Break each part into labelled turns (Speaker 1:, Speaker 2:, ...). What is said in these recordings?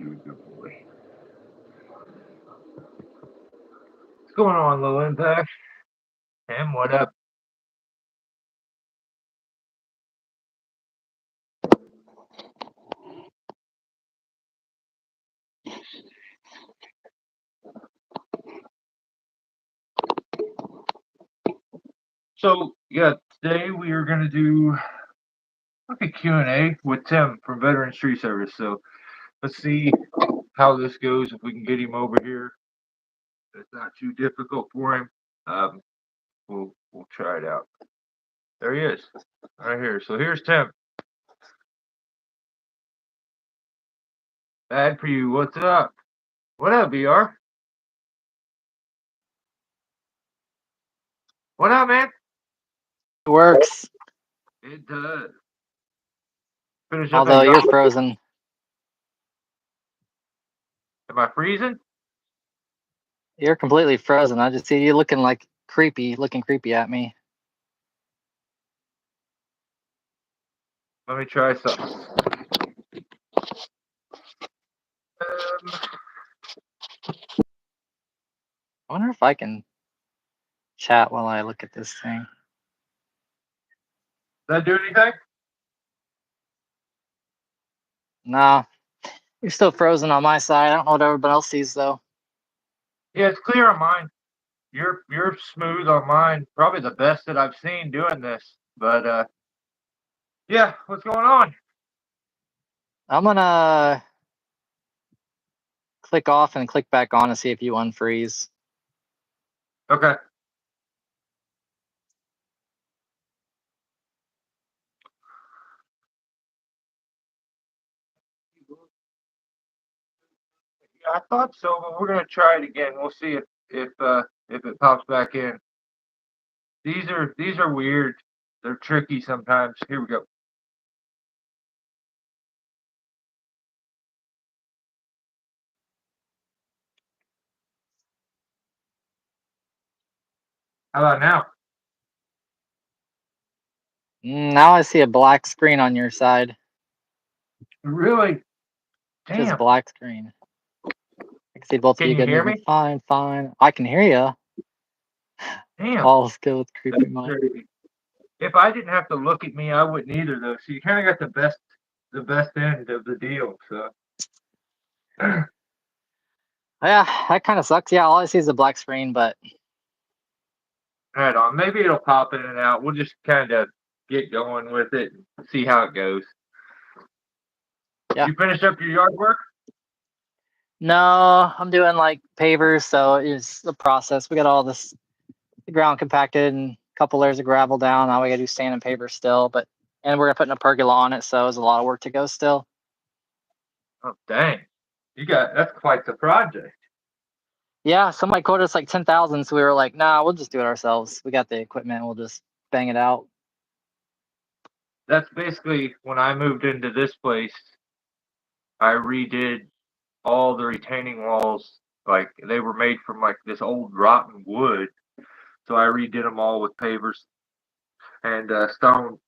Speaker 1: You're a good boy. What's going on, Low Impact? Tim, what up? So, yeah, today we are going to do like a Q&A with Tim from Veterans Tree Service. So, let's see how this goes, if we can get him over here. It's not too difficult for him. We'll try it out. There he is, right here. So, here's Tim. Bad for you. What's up? What up, VR? What up, man?
Speaker 2: It works.
Speaker 1: It does. Finish up
Speaker 2: Although
Speaker 1: that
Speaker 2: you're
Speaker 1: yard.
Speaker 2: frozen.
Speaker 1: Am I freezing?
Speaker 2: You're completely frozen. I just see you looking creepy at me.
Speaker 1: Let me try something.
Speaker 2: I wonder if I can chat while I look at this thing.
Speaker 1: Does that do anything?
Speaker 2: Nah, you're still frozen on my side. I don't know what everybody else sees though.
Speaker 1: Yeah, it's clear on mine. You're smooth on mine. Probably the best that I've seen doing this. But yeah, what's going on?
Speaker 2: I'm gonna click off and click back on to see if you unfreeze.
Speaker 1: Okay. Yeah, I thought so, but we're gonna try it again. We'll see if it pops back in. These are weird. They're tricky sometimes. Here we go. How about now?
Speaker 2: Now I see a black screen on your side.
Speaker 1: Really?
Speaker 2: Just
Speaker 1: Damn.
Speaker 2: black screen. I can see both
Speaker 1: Can
Speaker 2: of you
Speaker 1: you
Speaker 2: good
Speaker 1: hear
Speaker 2: moving.
Speaker 1: me?
Speaker 2: Fine. I can hear you.
Speaker 1: Damn.
Speaker 2: All skill with creepy
Speaker 1: That's
Speaker 2: mind.
Speaker 1: crazy. If I didn't have to look at me, I wouldn't either though. So you kind of got the best end of the deal. So
Speaker 2: Yeah, that kind of sucks. Yeah, all I see is a black screen, but
Speaker 1: right on. Maybe it'll pop in and out. We'll just kind of get going with it and see how it goes.
Speaker 2: yeah.
Speaker 1: You finished up your yard work?
Speaker 2: No, I'm doing like pavers, so it's the process. We got all the ground compacted and a couple layers of gravel down. Now we gotta do sand and paver still, and we're gonna put in a pergola on it, so there's a lot of work to go still.
Speaker 1: Oh dang. That's quite the project.
Speaker 2: Yeah, somebody quoted us like 10,000, so we were like, nah, we'll just do it ourselves. We got the equipment, we'll just bang it out.
Speaker 1: That's basically when I moved into this place, I redid all the retaining walls. Like they were made from like this old rotten wood. So I redid them all with pavers and stone.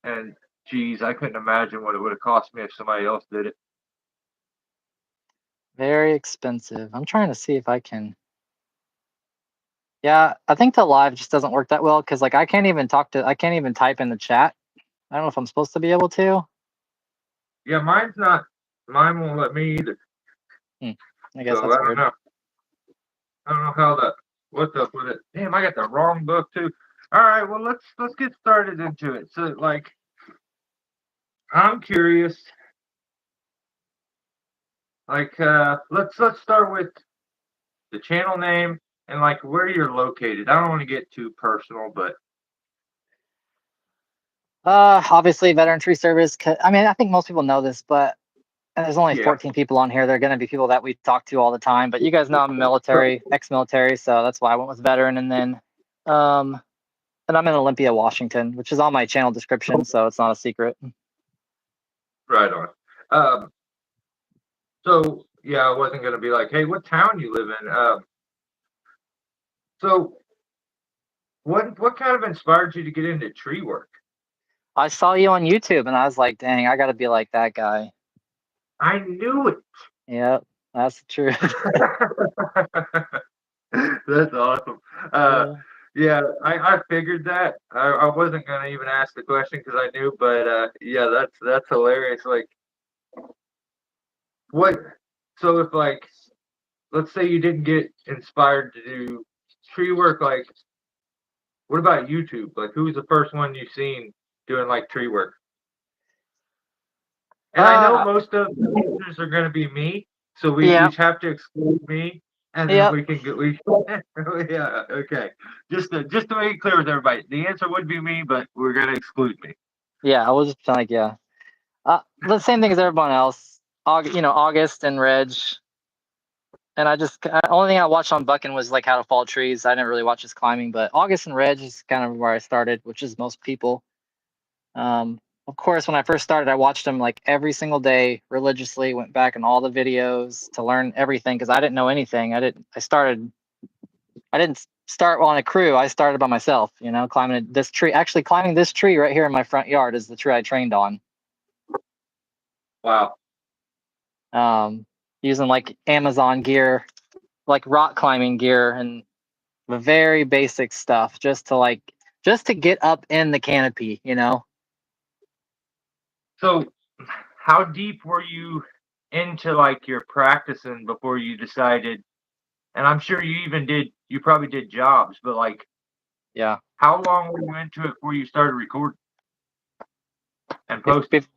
Speaker 1: And geez, I couldn't imagine what it would have cost me if somebody else did it.
Speaker 2: Very expensive. I'm trying to see if I can. Yeah, I think the live just doesn't work that well because like I can't even type in the chat. I don't know if I'm supposed to be able to.
Speaker 1: Yeah, mine won't let me either.
Speaker 2: I guess
Speaker 1: So
Speaker 2: that's
Speaker 1: I don't
Speaker 2: weird.
Speaker 1: know. I don't know what's up with it. Damn, I got the wrong book too. All right, well let's get started into it. So like I'm curious. Like let's start with the channel name and like where you're located. I don't want to get too personal, but
Speaker 2: Obviously, Veteran Tree Service. I mean, I think most people know this, but there's only
Speaker 1: yeah.
Speaker 2: 14 people on here. They're going to be people that we talk to all the time. But you guys know I'm military, ex-military, so that's why I went with veteran. And then I'm in Olympia, Washington, which is on my channel description, so it's not a secret.
Speaker 1: Right on. So yeah, I wasn't gonna be like, hey, what town you live in? So what kind of inspired you to get into tree work?
Speaker 2: I saw you on YouTube, and I was like, dang, I got to be like that guy.
Speaker 1: I knew it.
Speaker 2: Yep, that's the truth.
Speaker 1: That's awesome. Uh,
Speaker 2: Yeah.
Speaker 1: yeah, I figured that. I wasn't gonna even ask the question because I knew, but yeah, that's hilarious. Like, what? So if like, let's say you didn't get inspired to do tree work, like, what about YouTube? Like, who's the first one you've seen doing like tree work? And I know
Speaker 2: Uh,
Speaker 1: most of the answers are gonna be me, so we
Speaker 2: yeah,
Speaker 1: each have to exclude me, and then
Speaker 2: yep,
Speaker 1: we can get we. Yeah, okay. Just to make it clear with everybody, the answer would be me, but we're gonna exclude me.
Speaker 2: yeah. I was just like, yeah. The same thing as everyone else. August and Reg. And only thing I watched on Bucking was like how to fall trees. I didn't really watch his climbing, but August and Reg is kind of where I started, which is most people. Of course, when I first started, I watched him like every single day religiously. Went back in all the videos to learn everything because I didn't know anything. I didn't start on a crew. I started by myself. Climbing this tree. Actually, climbing this tree right here in my front yard is the tree I trained on.
Speaker 1: Wow.
Speaker 2: Using like Amazon gear, like rock climbing gear, and the very basic stuff just to get up in the canopy.
Speaker 1: So, how deep were you into like your practicing before you decided? And I'm sure you probably did jobs, but like,
Speaker 2: Yeah.
Speaker 1: how long were you into it before you started recording and
Speaker 2: If,
Speaker 1: posting?
Speaker 2: if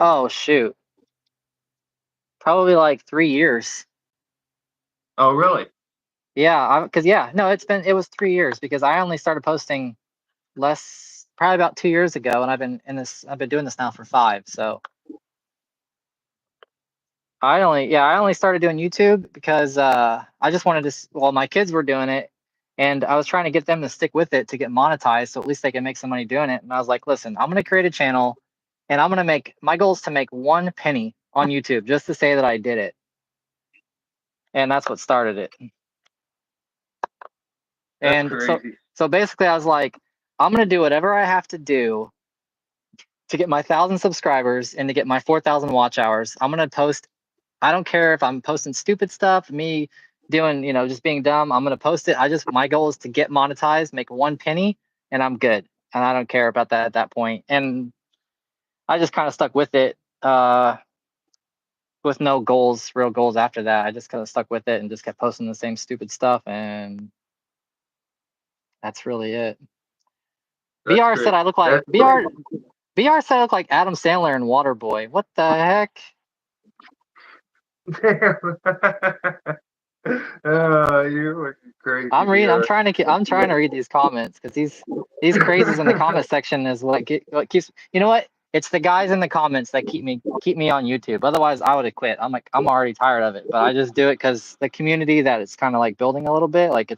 Speaker 2: oh shoot, probably like 3 years.
Speaker 1: Oh, really?
Speaker 2: Yeah, because no, it was 3 years because I only started posting probably about 2 years ago, and I've been doing this now for five. So I only started doing YouTube because I just wanted to. Well, my kids were doing it, and I was trying to get them to stick with it to get monetized, so at least they can make some money doing it. And I was like, listen, I'm gonna create a channel, and my goal is to make 1 penny on YouTube just to say that I did it, and that's what started it.
Speaker 1: That's
Speaker 2: And so
Speaker 1: crazy.
Speaker 2: so basically, I was like, I'm gonna do whatever I have to do to get my 1,000 subscribers and to get my 4,000 watch hours. I'm gonna post. I don't care if I'm posting stupid stuff, me doing, just being dumb. I'm gonna post it. My goal is to get monetized, make 1 penny, and I'm good. And I don't care about that at that point. And I just kind of stuck with it, with no real goals after that. I just kind of stuck with it and just kept posting the same stupid stuff, and that's really it.
Speaker 1: That's
Speaker 2: BR said
Speaker 1: great.
Speaker 2: I look like
Speaker 1: That's
Speaker 2: BR. BR said I look like Adam Sandler and Waterboy. What the heck?
Speaker 1: damn. Oh, you're crazy,
Speaker 2: I'm
Speaker 1: VR.
Speaker 2: trying to read these comments because these crazies in the comment section is what keeps. You know what? It's the guys in the comments that keep me on YouTube. Otherwise, I would have quit. I'm already tired of it, but I just do it because the community that it's kind of like building a little bit. Like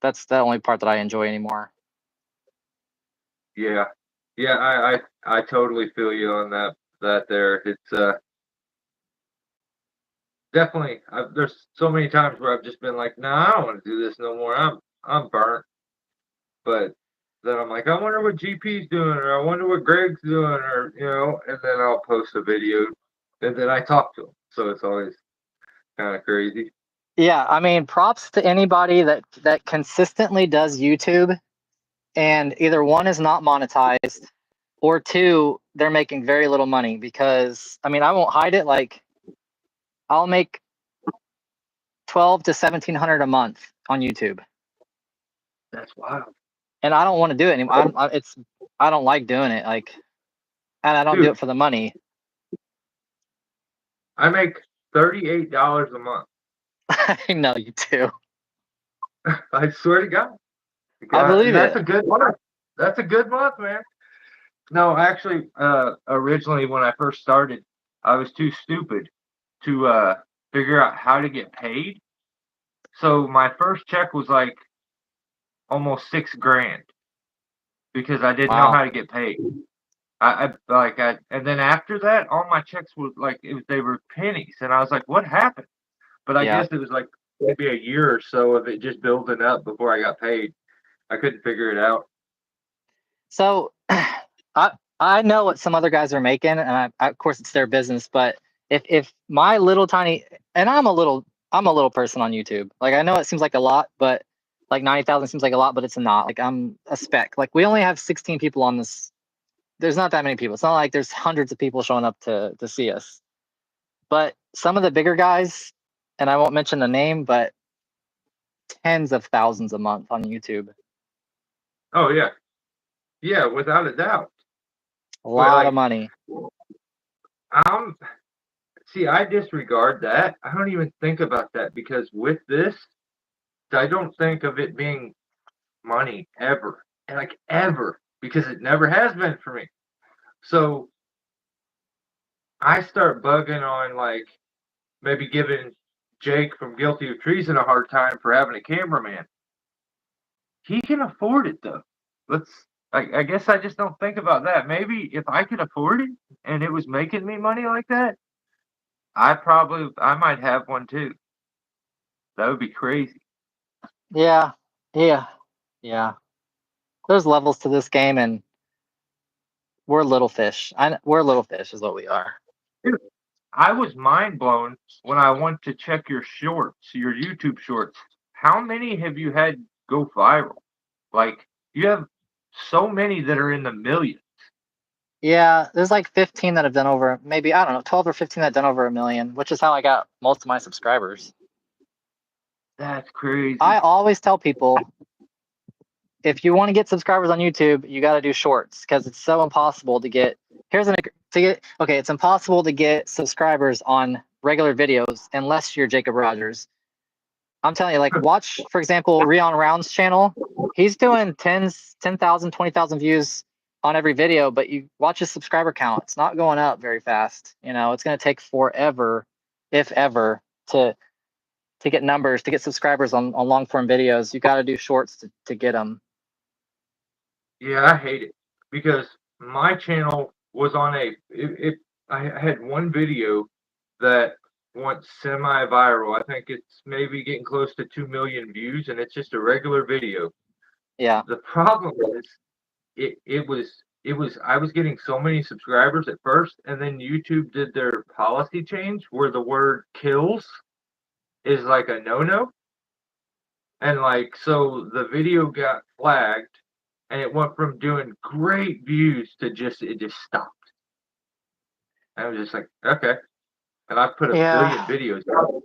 Speaker 2: that's the only part that I enjoy anymore.
Speaker 1: Yeah, yeah. I totally feel you on that. There, it's definitely. There's so many times where I've just been like, nah, I don't want to do this no more. I'm burnt. But then I'm like, I wonder what GP's doing, or I wonder what Greg's doing, or and then I'll post a video, and then I talk to him. So it's always kind of crazy.
Speaker 2: Yeah, I mean, props to anybody that consistently does YouTube and either one is not monetized or two they're making very little money because I mean I won't hide it, like I'll make 12 to 1700 a month on YouTube,
Speaker 1: That's wild,
Speaker 2: and I don't want to do it anymore. I don't like doing it, like, and I don't do
Speaker 1: dude.
Speaker 2: it for the money.
Speaker 1: I make $38 a month.
Speaker 2: I know you do.
Speaker 1: I swear to God.
Speaker 2: I
Speaker 1: And
Speaker 2: believe
Speaker 1: that's
Speaker 2: it.
Speaker 1: a good month. That's a good month, man. No, actually, originally when I first started, I was too stupid to figure out how to get paid. So my first check was like almost 6 grand because I didn't know
Speaker 2: Wow.
Speaker 1: how to get paid. And then after that, all my checks was like they were pennies, and I was like, what happened? But I
Speaker 2: Yeah.
Speaker 1: guess it was like maybe a year or so of it just building up before I got paid. I couldn't figure it out.
Speaker 2: So I know what some other guys are making, and of course it's their business, but if my little tiny, and I'm a little person on YouTube. Like I know it seems like a lot, but like 90,000 seems like a lot, but it's not. Like I'm a speck. Like we only have 16 people on this. There's not that many people. It's not like there's hundreds of people showing up to see us. But some of the bigger guys, and I won't mention the name, but tens of thousands a month on YouTube.
Speaker 1: Oh yeah, yeah, without a doubt.
Speaker 2: A
Speaker 1: But
Speaker 2: lot of
Speaker 1: like,
Speaker 2: money.
Speaker 1: I'm see, I disregard that. I don't even think about that because with this, I don't think of it being money ever, and like ever, because it never has been for me. So I start bugging on like maybe giving Jake from Guilty of Treason a hard time for having a cameraman. He can afford it though. Let's. I guess I just don't think about that. Maybe if I could afford it and it was making me money like that, I might have one too. That would be crazy.
Speaker 2: Yeah, yeah, yeah. There's levels to this game, and we're little fish. We're little fish, is what we are.
Speaker 1: Dude, I was mind blown when I went to check your shorts, your YouTube shorts. How many have you had go viral? Like you have so many that are in the millions.
Speaker 2: Yeah, there's like 15 that have done over, maybe, I don't know, 12 or 15 that have done over 1 million, which is how I got most of my subscribers.
Speaker 1: That's crazy.
Speaker 2: I always tell people, if you want to get subscribers on YouTube, you got to do shorts because it's so impossible to get. Okay, it's impossible to get subscribers on regular videos unless you're Jacob Rogers. I'm telling you, like, watch, for example, Rion Round's channel. He's doing 10,000, 20,000 views on every video, but you watch his subscriber count. It's not going up very fast. You know, it's going to take forever, if ever, to get numbers, to get subscribers on long form videos. You got to do shorts to get them.
Speaker 1: Yeah, I hate it because my channel was on I had one video that went semi-viral. I think it's maybe getting close to 2 million views, and it's just a regular video.
Speaker 2: Yeah.
Speaker 1: The problem is it was I was getting so many subscribers at first, and then YouTube did their policy change where the word kills is like a no-no. And like so the video got flagged and it went from doing great views to it just stopped. I was just like, okay. And I put a billion
Speaker 2: Yeah.
Speaker 1: videos out.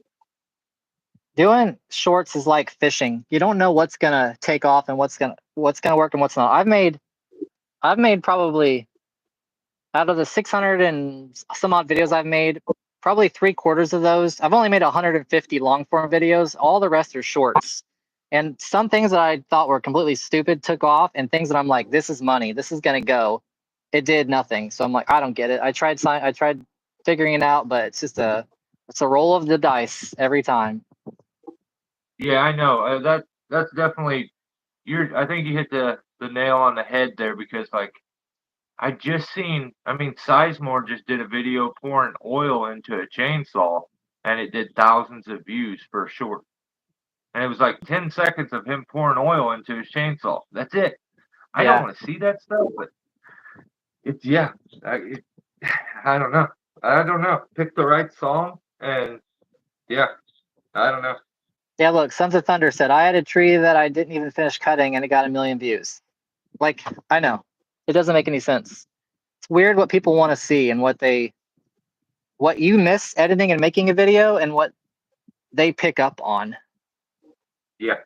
Speaker 2: Doing shorts is like fishing. You don't know what's gonna take off and what's gonna work and what's not. I've made probably, out of the 600 and some odd videos I've made, probably 3/4 of those. I've only made 150 long form videos. All the rest are shorts. And some things that I thought were completely stupid took off, and things that I'm like, this is money. This is gonna go. It did nothing. So I'm like, I don't get it. I tried figuring it out, but it's a roll of the dice every time.
Speaker 1: Yeah, I know. That's definitely I think you hit the nail on the head there because like I mean Sizemore just did a video pouring oil into a chainsaw and it did thousands of views for a short. And it was like 10 seconds of him pouring oil into his chainsaw. That's it. I don't
Speaker 2: Yeah.
Speaker 1: want to see that stuff, but it's yeah. I don't know. I don't know. Pick the right song, and yeah, I don't know.
Speaker 2: Yeah, look, Sons of Thunder said, I had a tree that I didn't even finish cutting and it got 1 million views. Like, I know. It doesn't make any sense. It's weird what people want to see and what you miss editing and making a video and what they pick up on.
Speaker 1: Yeah,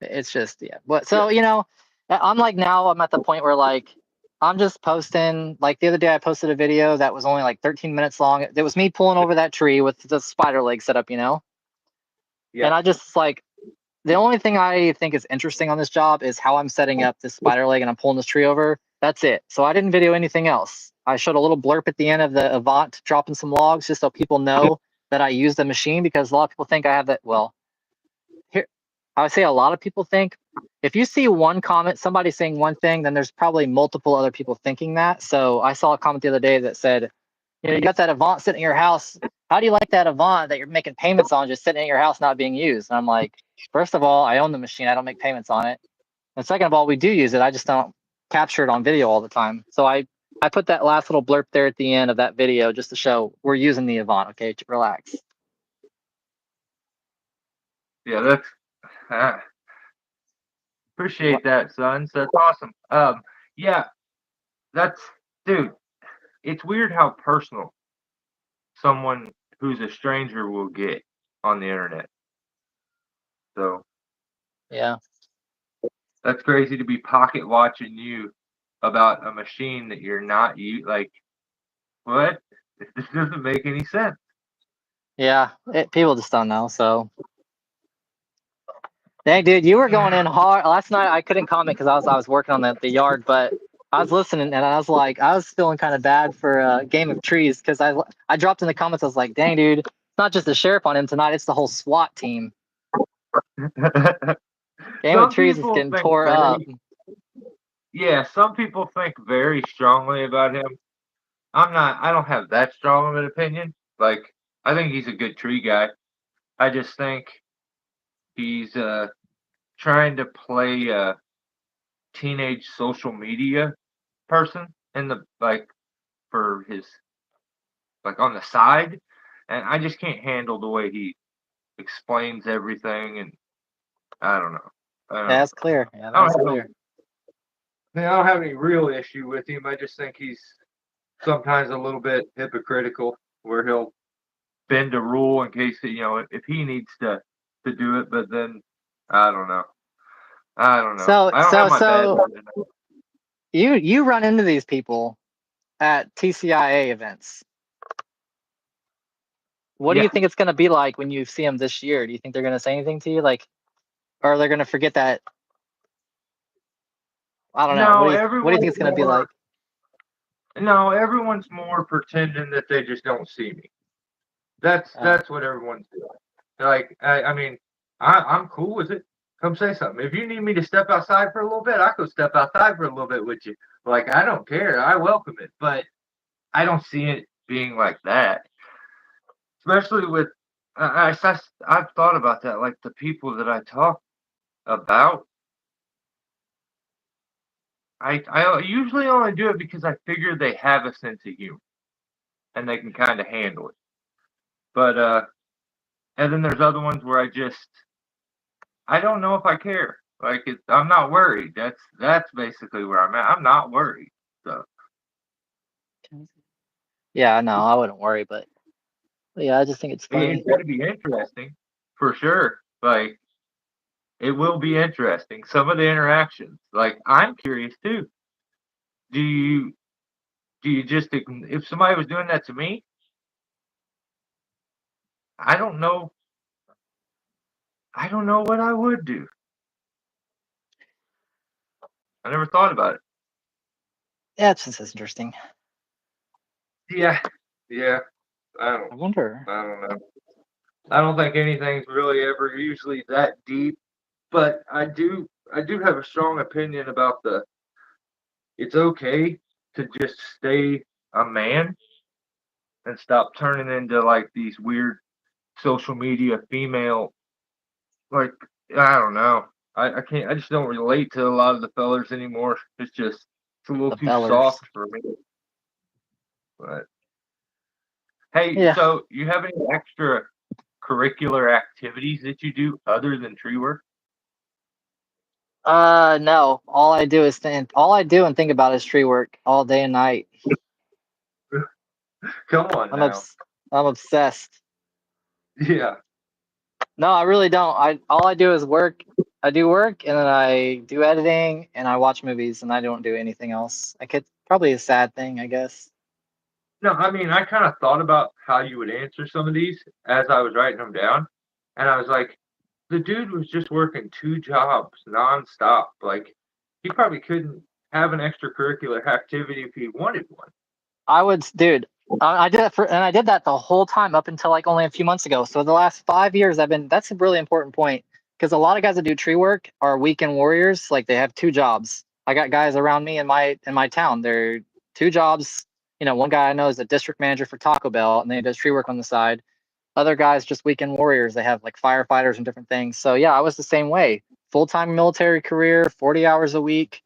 Speaker 2: It's just, yeah. But
Speaker 1: yeah,
Speaker 2: so, you know, I'm like, now I'm at the point where like I'm just posting. Like the other day I posted a video that was only like 13 minutes long. It was me pulling over that tree with the spider leg set up, you know?
Speaker 1: yeah,
Speaker 2: And I just like, the only thing I think is interesting on this job is how I'm setting up this spider leg and I'm pulling this tree over. That's it. So I didn't video anything else. I showed a little blurb at the end of the Avant dropping some logs just so people know that I use the machine, because a lot of people think I have that. Well, here, I would say a lot of people think if you see one comment, somebody saying one thing, then there's probably multiple other people thinking that. So I saw a comment the other day that said, you know, you got that Avant sitting in your house. How do you like that Avant that you're making payments on just sitting in your house not being used? And I'm like, first of all, I own the machine. I don't make payments on it. And second of all, we do use it. I just don't capture it on video all the time. So I I put that last little blurb there at the end of that video just to show we're using the Avant. Okay, relax.
Speaker 1: Yeah, that's appreciate that, son. So that's awesome. Yeah, that's dude. It's weird how personal someone who's a stranger will get on the internet. So
Speaker 2: Yeah.
Speaker 1: that's crazy to be pocket watching you about a machine that you're not like. What? This doesn't make any sense.
Speaker 2: Yeah, people just don't know. So, dang, dude, you were going in hard last night. I couldn't comment because I was working on the yard, but I was listening and I was like, I was feeling kind of bad for Game of Trees because I dropped in the comments. I was like, dang, dude, it's not just the sheriff on him tonight; it's the whole SWAT team. Game of
Speaker 1: Some
Speaker 2: Trees is
Speaker 1: people
Speaker 2: getting
Speaker 1: think
Speaker 2: tore up.
Speaker 1: yeah, some people think very strongly about him. I don't have that strong of an opinion. Like, I think he's a good tree guy. I just think he's trying to play a teenage social media person in the like for his like on the side, and I just can't handle the way he explains everything. And I don't know.
Speaker 2: Yeah, that's clear. Yeah,
Speaker 1: I
Speaker 2: that's
Speaker 1: don't
Speaker 2: clear.
Speaker 1: I don't have any real issue with him. I just think he's sometimes a little bit hypocritical, where he'll bend a rule in case if he needs to do it. But then I don't know. I don't know.
Speaker 2: So,
Speaker 1: I don't have
Speaker 2: so,
Speaker 1: my bad.
Speaker 2: so you run into these people at TCIA events. What do
Speaker 1: Yeah.
Speaker 2: you think it's going to be like when you see them this year? Do you think they're going to say anything to you, like, or they're going to forget that? I don't know.
Speaker 1: No,
Speaker 2: What do you think it's going to be like?
Speaker 1: everyone's more pretending that they just don't see me. That's what everyone's doing. Like I mean, I'm cool with it. Come say something. If you need me to step outside for a little bit, I could step outside for a little bit with you. Like, I don't care. I welcome it. But I don't see it being like that. Especially with I've thought about that. Like, the people that I talk about, I usually only do it because I figure they have a sense of humor and they can kind of handle it. But and then there's other ones where I don't know if I care. Like, I'm not worried. That's basically where I'm at. I'm not worried. So
Speaker 2: Yeah, no, I wouldn't worry, but yeah, I just think it's
Speaker 1: it's
Speaker 2: funny.
Speaker 1: going to be interesting for sure. Like, it will be interesting. Some of the interactions. Like, I'm curious too. Do you just if somebody was doing that to me? I don't know. I don't know what I would do. I never thought about it.
Speaker 2: Yeah, it's just interesting.
Speaker 1: Yeah, yeah.
Speaker 2: I wonder.
Speaker 1: I don't know. I don't think anything's really ever usually that deep, but I do have a strong opinion about it's okay to just stay a man and stop turning into like these weird social media female, like, I don't know. I can't, I just don't relate to a lot of the fellers anymore. It's a little
Speaker 2: The
Speaker 1: too
Speaker 2: Bellers.
Speaker 1: soft for me. But hey,
Speaker 2: Yeah.
Speaker 1: so you have any extra curricular activities that you do other than tree work?
Speaker 2: No. All I do and think about is tree work all day and night.
Speaker 1: Come on
Speaker 2: I'm
Speaker 1: now.
Speaker 2: obs- I'm obsessed.
Speaker 1: Yeah.
Speaker 2: No, I really don't. All I do is work. I do work and then I do editing and I watch movies and I don't do anything else. I could probably a sad thing, I guess.
Speaker 1: No, I mean, I kind of thought about how you would answer some of these as I was writing them down, and I was like, the dude was just working two jobs nonstop. Like, he probably couldn't have an extracurricular activity if he wanted one.
Speaker 2: Dude. I did that and I did that the whole time up until like only a few months ago. So the last 5 years, That's a really important point because a lot of guys that do tree work are weekend warriors. Like they have two jobs. I got guys around me in my town. They're two jobs. One guy I know is a district manager for Taco Bell, and then he does tree work on the side. Other guys just weekend warriors. They have like firefighters and different things. So yeah, I was the same way. Full time military career, 40 hours a week,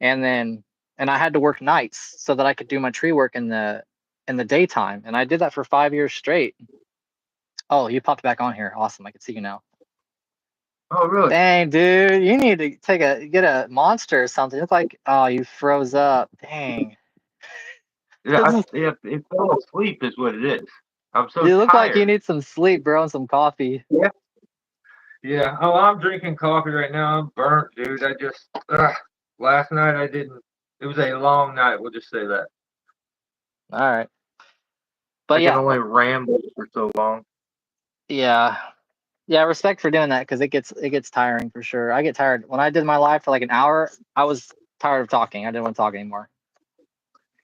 Speaker 2: and then and I had to work nights so that I could do my tree work in the daytime, and I did that for 5 years straight. Oh, you popped back on here. Awesome, I can see you now.
Speaker 1: Oh, really?
Speaker 2: Dang, dude, you need to get a monster or something. It's like, oh, you froze up. Dang.
Speaker 1: Yeah, it fell asleep is what it is. I'm so
Speaker 2: You look like you
Speaker 1: tired.
Speaker 2: need some sleep, bro, and some coffee.
Speaker 1: Yeah. Yeah. Oh, I'm drinking coffee right now. I'm burnt, dude. Last night I didn't. It was a long night. We'll just say that.
Speaker 2: All right. But
Speaker 1: I can
Speaker 2: yeah,
Speaker 1: only ramble for so long.
Speaker 2: yeah. Yeah, respect for doing that because it gets tiring for sure. I get tired. When I did my live for like an hour, I was tired of talking. I didn't want to talk anymore.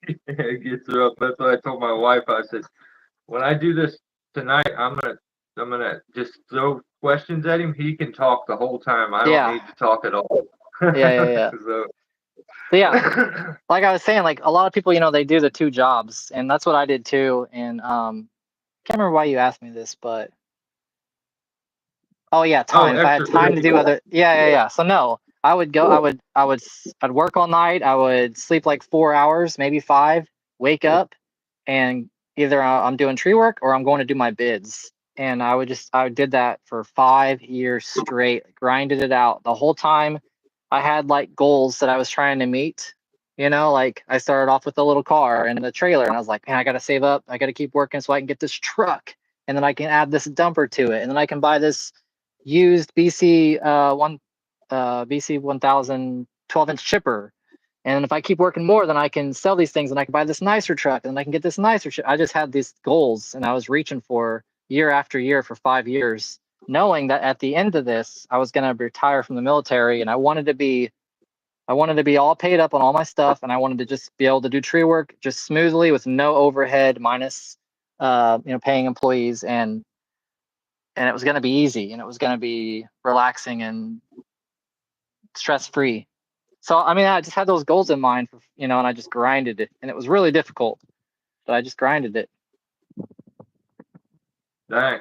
Speaker 1: It gets rough. That's what I told my wife. I said, when I do this tonight, I'm gonna just throw questions at him. He can talk the whole time. I don't
Speaker 2: Yeah.
Speaker 1: need to talk at all.
Speaker 2: Yeah.
Speaker 1: So,
Speaker 2: But yeah, like I was saying, like a lot of people, they do the two jobs, and that's what I did too. And can't remember why you asked me this, but oh yeah,
Speaker 1: oh,
Speaker 2: time. If I had
Speaker 1: extra.
Speaker 2: time to do other, yeah. So no, I would go. I'd work all night. I would sleep like 4 hours, maybe five. Wake up, and either I'm doing tree work or I'm going to do my bids. And I did that for 5 years straight, grinded it out the whole time. I had like goals that I was trying to meet. Like I started off with a little car and a trailer, and I was like, man, I got to save up. I got to keep working so I can get this truck, and then I can add this dumper to it, and then I can buy this used BC 1000 12-inch chipper. And if I keep working more, then I can sell these things and I can buy this nicer truck and I can get this nicer I just had these goals and I was reaching for year after year for 5 years, knowing that at the end of this, I was going to retire from the military, and I wanted to be all paid up on all my stuff, and I wanted to just be able to do tree work just smoothly with no overhead minus paying employees, and it was going to be easy and it was going to be relaxing and stress free. So I mean, I just had those goals in mind for, and I just grinded it, and it was really difficult, but I just grinded it.
Speaker 1: Dang.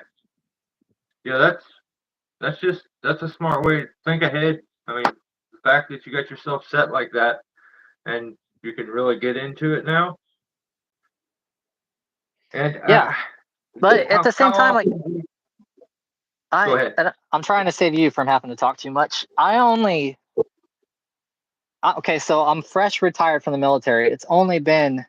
Speaker 1: Yeah, that's a smart way to think ahead. I mean, the fact that you got yourself set like that and you can really get into it now. And
Speaker 2: Yeah, but at the same
Speaker 1: how
Speaker 2: time, like
Speaker 1: often? Go ahead.
Speaker 2: I'm trying to save you from having to talk too much. Okay, so I'm fresh retired from the military. It's only been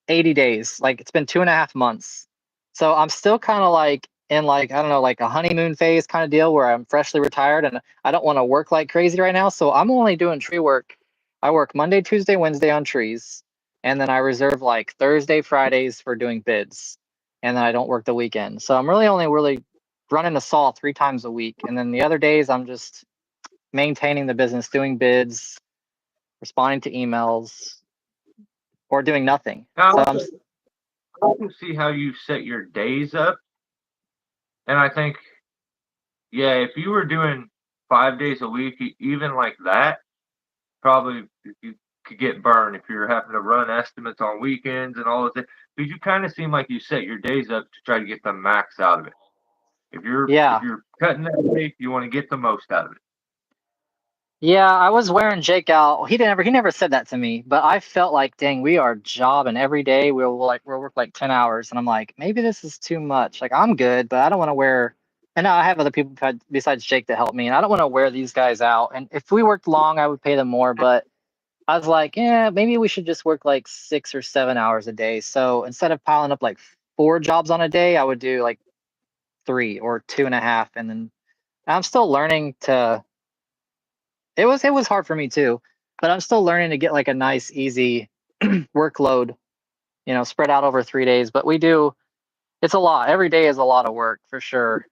Speaker 2: 80 days. Like it's been 2.5 months. So I'm still kind of like in like, I don't know, like a honeymoon phase kind of deal where I'm freshly retired and I don't want to work like crazy right now. So I'm only doing tree work. I work Monday, Tuesday, Wednesday on trees. And then I reserve like Thursday, Fridays for doing bids. And then I don't work the weekend. So I'm really only really running a saw 3 times a week. And then the other days I'm just maintaining the business, doing bids, responding to emails, or doing nothing.
Speaker 1: Now,
Speaker 2: So
Speaker 1: I can see how you set your days up, and I think, yeah, if you were doing 5 days a week, even like that, probably you could get burned if you're having to run estimates on weekends and all of that. Because you kind of seem like you set your days up to try to get the max out of it. If
Speaker 2: yeah.
Speaker 1: you're cutting that day, you want to get the most out of it.
Speaker 2: Yeah, I was wearing Jake out. He never said that to me, but I felt like, dang, we are jobbing every day. We'll work like 10 hours, and I'm like, maybe this is too much. Like I'm good, but I don't want to wear. And now I have other people besides Jake to help me, and I don't want to wear these guys out. And if we worked long, I would pay them more. But I was like, yeah, maybe we should just work like 6 or 7 hours a day. So instead of piling up like 4 jobs on a day, I would do like 3 or 2.5, and then I'm still learning to. It was hard for me too, but I'm still learning to get like a nice, easy workload, spread out over 3 days. But it's a lot. Every day is a lot of work for sure.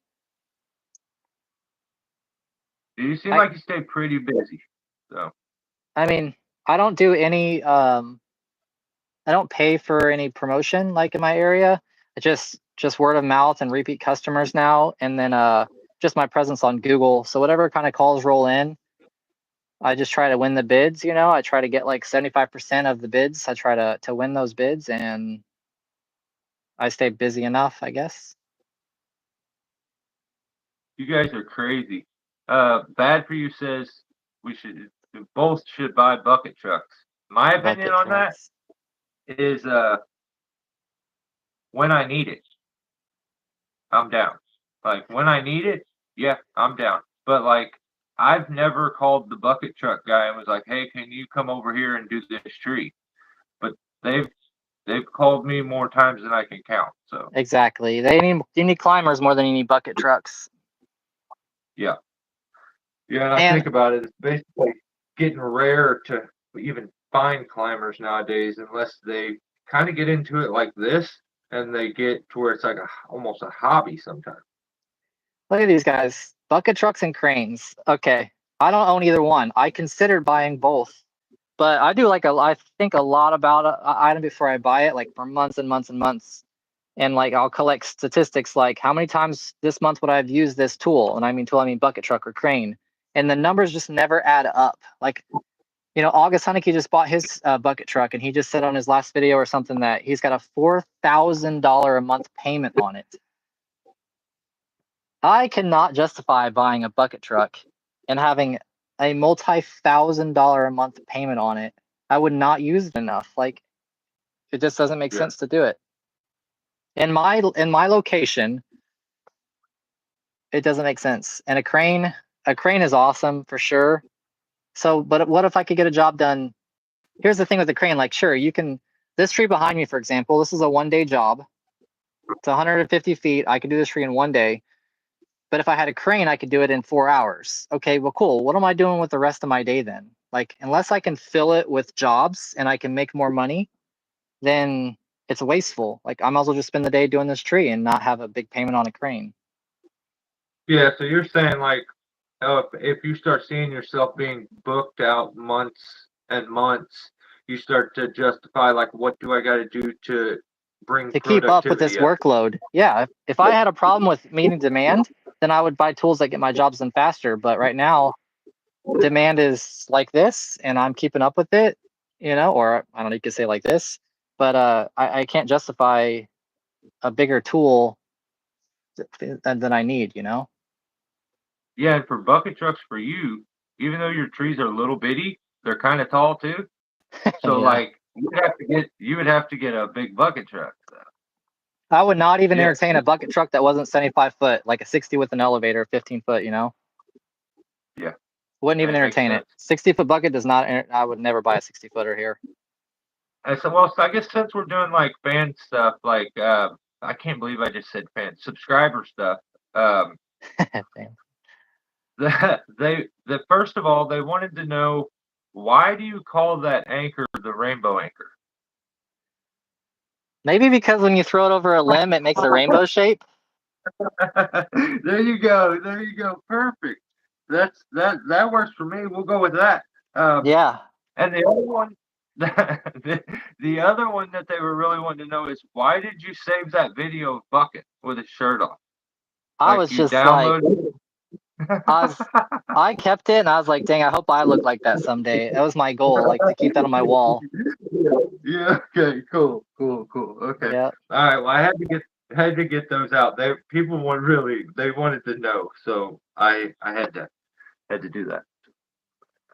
Speaker 1: You seem
Speaker 2: I
Speaker 1: like you stay pretty busy. So,
Speaker 2: I mean, I don't do any I don't pay for any promotion like in my area. It just word of mouth and repeat customers now, and then just my presence on Google. So whatever kind of calls roll in, I just try to win the bids. I try to get like 75% of the bids. I try to win those bids, and I stay busy enough, I guess.
Speaker 1: you guys are crazy. Bad for you says we should both should buy bucket trucks. My opinion
Speaker 2: Bucket
Speaker 1: on that
Speaker 2: trucks.
Speaker 1: is when I need it, I'm down. Like when I need it, yeah, I'm down. But like I've never called the bucket truck guy and was like, "Hey, can you come over here and do this tree?" But they've they've called me more times than I can count. So
Speaker 2: Exactly. You need climbers more than you need bucket trucks.
Speaker 1: yeah, yeah. And I
Speaker 2: And
Speaker 1: think about it, it's basically getting rare to even find climbers nowadays, unless they kind of get into it like this, and they get to where it's like almost a hobby sometimes.
Speaker 2: look at these guys. Bucket trucks and cranes. Okay. I don't own either one. I considered buying both. But I do I think a lot about an item before I buy it, like for months and months and months. And like I'll collect statistics like how many times this month would I have used this tool? And I mean tool, I mean bucket truck or crane. And the numbers just never add up. Like, August Honeyke just bought his bucket truck, and he just said on his last video or something that he's got a $4,000 a month payment on it. I cannot justify buying a bucket truck and having a multi-thousand-dollar a month payment on it. I would not use it enough. Like, it just doesn't make
Speaker 1: Yeah,
Speaker 2: sense to do it. In my location, it doesn't make sense. And a crane is awesome for sure. So, but what if I could get a job done? Here's the thing with the crane, like sure, you can this tree behind me, for example, this is a 1 day job. It's 150 feet. I can do this tree in 1 day. But if I had a crane, I could do it in 4 hours. Okay, well, cool. What am I doing with the rest of my day then? Like, unless I can fill it with jobs and I can make more money, then it's wasteful. Like, I might as well just spend the day doing this tree and not have a big payment on a crane.
Speaker 1: yeah. So you're saying like, if you start seeing yourself being booked out months and months, you start to justify like, what do I got to do to bring
Speaker 2: To keep up with this
Speaker 1: productivity up?
Speaker 2: workload, yeah, if I had a problem with meeting demand, then I would buy tools that get my jobs done faster. But right now, demand is like this, and I'm keeping up with it, or I don't know, you could say like this, but I can't justify a bigger tool than I need.
Speaker 1: Yeah, and for bucket trucks for you, even though your trees are little bitty, they're kind of tall too. So
Speaker 2: Yeah.
Speaker 1: like you would have to get a big bucket truck. So.
Speaker 2: I would not even
Speaker 1: Yeah,
Speaker 2: entertain a bucket truck that wasn't 75 foot, like a 60 with an elevator, 15 foot.
Speaker 1: yeah,
Speaker 2: Wouldn't even
Speaker 1: it makes
Speaker 2: entertain it.
Speaker 1: sense.
Speaker 2: 60-foot bucket does not, I would never buy a 60-footer here.
Speaker 1: And so, well, so I guess since we're doing like fan stuff, like I can't believe I just said fan subscriber stuff. Um,
Speaker 2: Damn.
Speaker 1: the first of all, they wanted to know, why do you call that anchor the rainbow anchor?
Speaker 2: Maybe because when you throw it over a limb, it makes a rainbow shape.
Speaker 1: There you go. There you go. Perfect. That works for me. We'll go with that.
Speaker 2: Yeah.
Speaker 1: And the other one, the other one that they were really wanting to know is, why did you save that video of Bucket with his shirt off?
Speaker 2: I
Speaker 1: Like
Speaker 2: was
Speaker 1: you
Speaker 2: just like,
Speaker 1: downloaded.
Speaker 2: I was, I kept it and I was like, dang, I hope I look like that someday. That was my goal, like to keep that on my wall.
Speaker 1: Yeah. Okay. Cool. Cool. Cool. Okay.
Speaker 2: Yeah.
Speaker 1: All right. Well, I had to get those out. People they wanted to know, so I had to do that.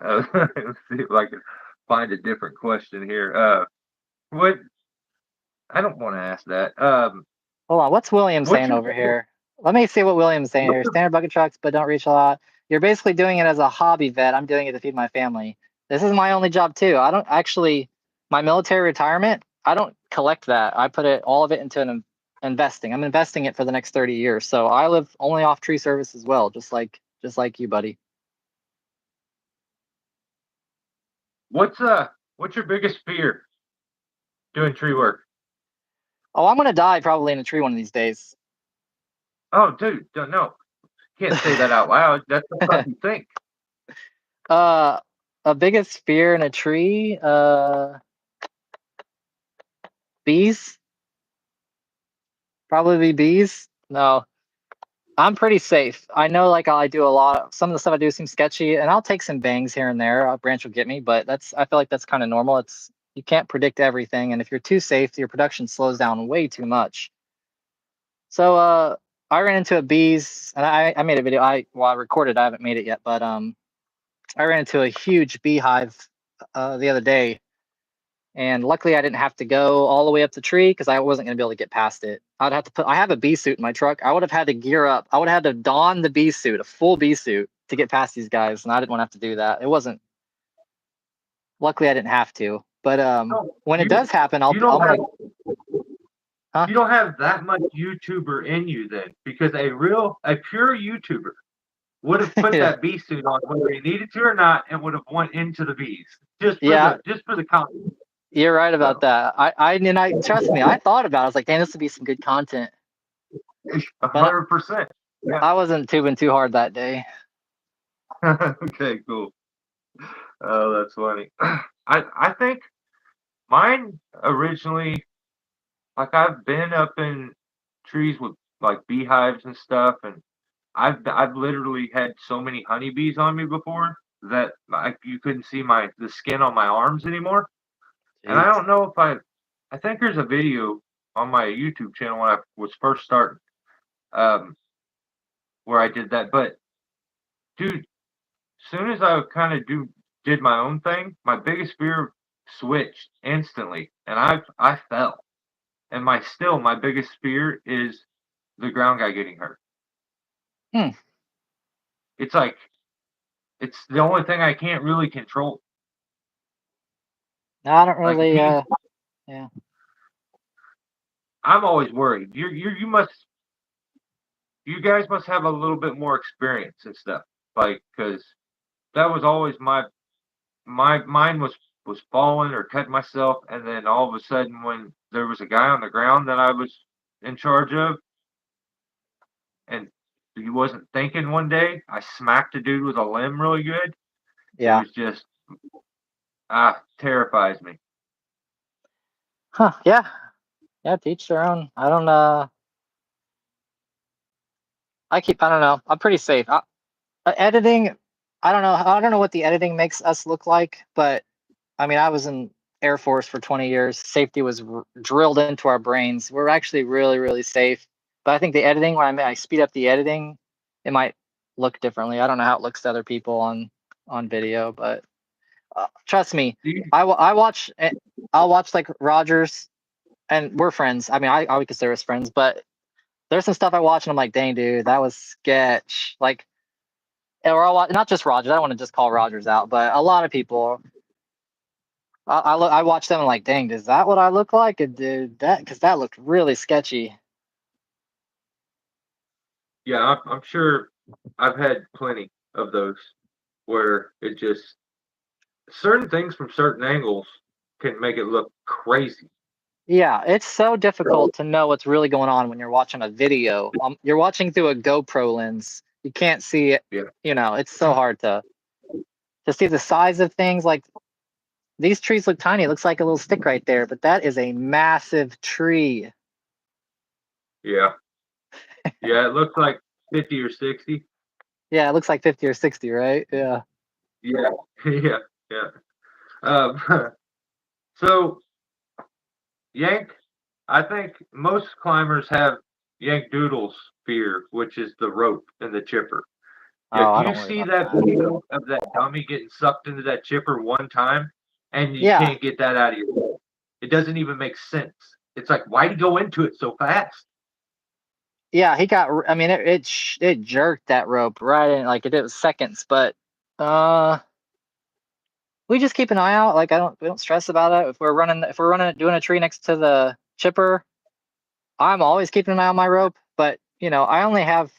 Speaker 1: Let's see if I can find a different question here. What I don't want to ask that.
Speaker 2: Hold on. What's William
Speaker 1: What's
Speaker 2: saying
Speaker 1: your
Speaker 2: over here? Let me see what William's saying here. Standard bucket trucks, but don't reach a lot. You're basically doing it as a hobby, vet. I'm doing it to feed my family. This is my only job too. I don't actually, my military retirement, I don't collect that. I put all of it into investing. I'm investing it for the next 30 years. So I live only off tree service as well, just like you, buddy.
Speaker 1: what's what's your biggest fear doing tree work?
Speaker 2: Oh, I'm gonna die probably in a tree one of these days.
Speaker 1: Oh, dude, don't know. Can't say that out loud. That's what you think.
Speaker 2: uh, a biggest fear in a tree, bees, probably bees. No, I'm pretty safe. I know, like I do a lot. Some of the stuff I do seems sketchy, and I'll take some bangs here and there. A branch will get me, but I feel like that's kind of normal. You can't predict everything, and if you're too safe, your production slows down way too much. So, I ran into a bees, and I made a video. I recorded. I haven't made it yet, but I ran into a huge beehive the other day, and luckily I didn't have to go all the way up the tree because I wasn't going to be able to get past it. I'd have to put. I have a bee suit in my truck. I would have had to gear up. I would have had to don the bee suit, a full bee suit, to get past these guys, and I didn't want to have to do that. It wasn't. Luckily, I didn't have to. But
Speaker 1: No,
Speaker 2: when it does happen,
Speaker 1: you
Speaker 2: I'm
Speaker 1: don't have
Speaker 2: gonna. Huh?
Speaker 1: you don't have that much YouTuber in you then, because a pure YouTuber would have put
Speaker 2: Yeah.
Speaker 1: that bee suit on whether he needed to or not, and would have went into the bees
Speaker 2: Yeah,
Speaker 1: just for the content.
Speaker 2: you're right about
Speaker 1: So
Speaker 2: that. I trust me. I thought about it. I was like, dang, this would be some good content. But
Speaker 1: 100%. Yeah.
Speaker 2: I wasn't tubing too hard that day.
Speaker 1: Okay, cool. Oh, that's funny. I think mine originally, like, I've been up in trees with like beehives and stuff, and I've literally had so many honeybees on me before that like you couldn't see the skin on my arms anymore. And I
Speaker 2: Jeez.
Speaker 1: don't know if I think there's a video on my YouTube channel when I was first starting, um, where I did that. But dude, soon as I kind of did my own thing, my biggest fear switched instantly, and I fell. And my biggest fear is the ground guy getting hurt.
Speaker 2: Hmm.
Speaker 1: It's like it's the only thing I can't really control.
Speaker 2: No, I don't
Speaker 1: Like
Speaker 2: really.
Speaker 1: being,
Speaker 2: Yeah.
Speaker 1: I'm always worried. You guys must have a little bit more experience and stuff. Like, because that was always my mine was falling or cutting myself, and then all of a sudden when there was a guy on the ground that I was in charge of, and he wasn't thinking one day, I smacked a dude with a limb really good. It
Speaker 2: Yeah.
Speaker 1: was just terrifies me.
Speaker 2: Huh. Yeah. Yeah. Teach their own. I don't. I don't know. I'm pretty safe. Editing. I don't know. I don't know what the editing makes us look like, but I mean, I was in Air Force for 20 years. Safety was drilled into our brains. We're actually really, really safe. But I think the editing, when I speed up the editing, it might look differently. I don't know how it looks to other people on video, but trust me,
Speaker 1: Do you,
Speaker 2: I watch. I'll watch like Rogers, and we're friends. I mean, I would consider us friends, but there's some stuff I watch and I'm like, dang, dude, that was sketch. Like, or I'll watch, not just Rogers. I don't want to just call Rogers out, but a lot of people. I watch them and like, dang, is that what I look like? And did that because that looked really sketchy.
Speaker 1: yeah, I'm sure I've had plenty of those where it just certain things from certain angles can make it look crazy.
Speaker 2: Yeah, it's so difficult to know what's really going on when you're watching a video. You're watching through a GoPro lens. You can't see it.
Speaker 1: Yeah.
Speaker 2: It's so hard to see the size of things. Like these trees look tiny. It looks like a little stick right there, but that is a massive tree.
Speaker 1: Yeah. Yeah, it looks like 50 or 60.
Speaker 2: Yeah, it looks like 50 or 60, right? Yeah.
Speaker 1: Yeah. Yeah. Yeah. Um, so Yank, I think most climbers have Yank Doodle's fear, which is the rope and the chipper. Yeah,
Speaker 2: Oh, I
Speaker 1: you
Speaker 2: don't worry
Speaker 1: see
Speaker 2: about
Speaker 1: that
Speaker 2: that.
Speaker 1: video of that dummy getting sucked into that chipper one time, and you
Speaker 2: Yeah.
Speaker 1: can't get that out of your head. It doesn't even make sense. It's like, why'd he go into it so fast?
Speaker 2: Yeah, he got. I mean, it jerked that rope right in, like it did seconds. But uh, we just keep an eye out. Like we don't stress about it. If we're running, doing a tree next to the chipper, I'm always keeping an eye on my rope. But I only have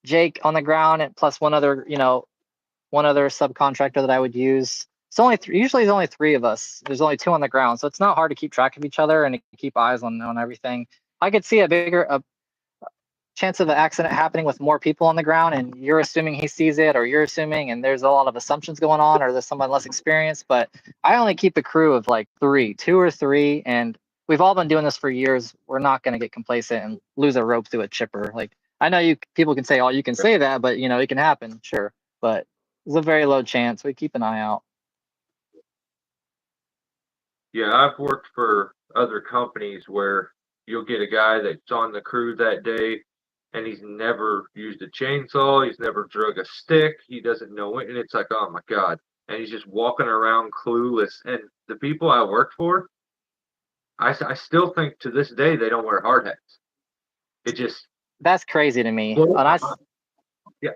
Speaker 2: Jake on the ground and plus one other subcontractor that I would use. It's only three, usually there's only three of us. There's only two on the ground, so it's not hard to keep track of each other and to keep eyes on everything. I could see a chance of an accident happening with more people on the ground and you're assuming he sees it or you're assuming and there's a lot of assumptions going on or there's someone less experienced, but I only keep a crew of like two or three, and we've all been doing this for years. We're not going to get complacent and lose a rope through a chipper. Like I know you people can say, oh, you can say that, but it can happen, sure, but there's a very low chance. We keep an eye out.
Speaker 1: Yeah, I've worked for other companies where you'll get a guy that's on the crew that day, and he's never used a chainsaw. He's never drug a stick. He doesn't know it, and it's like, oh my god. And he's just walking around clueless. And the people I work for, I still think to this day they don't wear hard hats. It just
Speaker 2: That's crazy to me.
Speaker 1: blows
Speaker 2: And
Speaker 1: my mind. Yeah,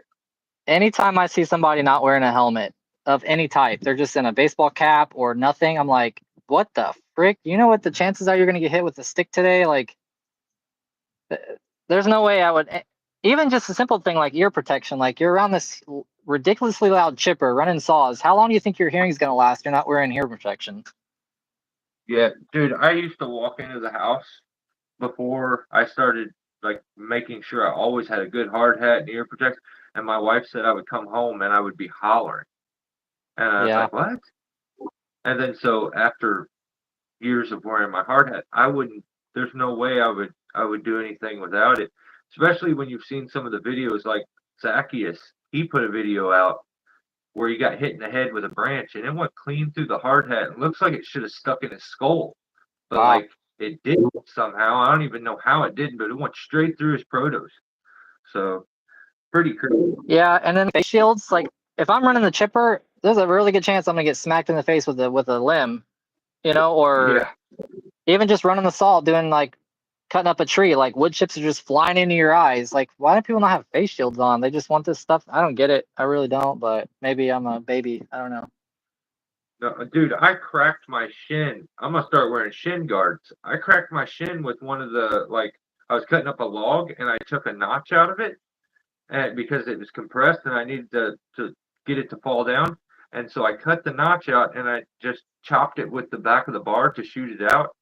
Speaker 2: anytime I see somebody not wearing a helmet of any type, they're just in a baseball cap or nothing. I'm like, what the frick? You know what the chances are you're going to get hit with a stick today? Like, there's no way I would. Even just a simple thing like ear protection, like you're around this ridiculously loud chipper running saws. How long do you think your hearing's going to last? You're not wearing ear protection.
Speaker 1: yeah, dude. I used to walk into the house before I started like making sure I always had a good hard hat and ear protection. And my wife said I would come home and I would be hollering, and I was
Speaker 2: Yeah.
Speaker 1: like, what? And then so after years of wearing my hard hat, I wouldn't. There's no way I would do anything without it. Especially when you've seen some of the videos, like Zacchaeus. He put a video out where he got hit in the head with a branch, and it went clean through the hard hat. It looks like it should have stuck in his skull, but
Speaker 2: Wow.
Speaker 1: like it didn't somehow. I don't even know how it didn't, but it went straight through his protos. So pretty crazy.
Speaker 2: Yeah, and then face shields. Like, if I'm running the chipper, there's a really good chance I'm gonna get smacked in the face with a limb, or
Speaker 1: Yeah.
Speaker 2: even just running the saw, doing like cutting up a tree. Like wood chips are just flying into your eyes. Like, why do people not have face shields on? They just want this stuff. I don't get it. I really don't. But maybe I'm a baby. I don't know.
Speaker 1: No, dude, I cracked my shin. I'm gonna start wearing shin guards. I cracked my shin with one of the like I was cutting up a log and I took a notch out of it and because it was compressed and I needed to get it to fall down. And so I cut the notch out and I just chopped it with the back of the bar to shoot it out.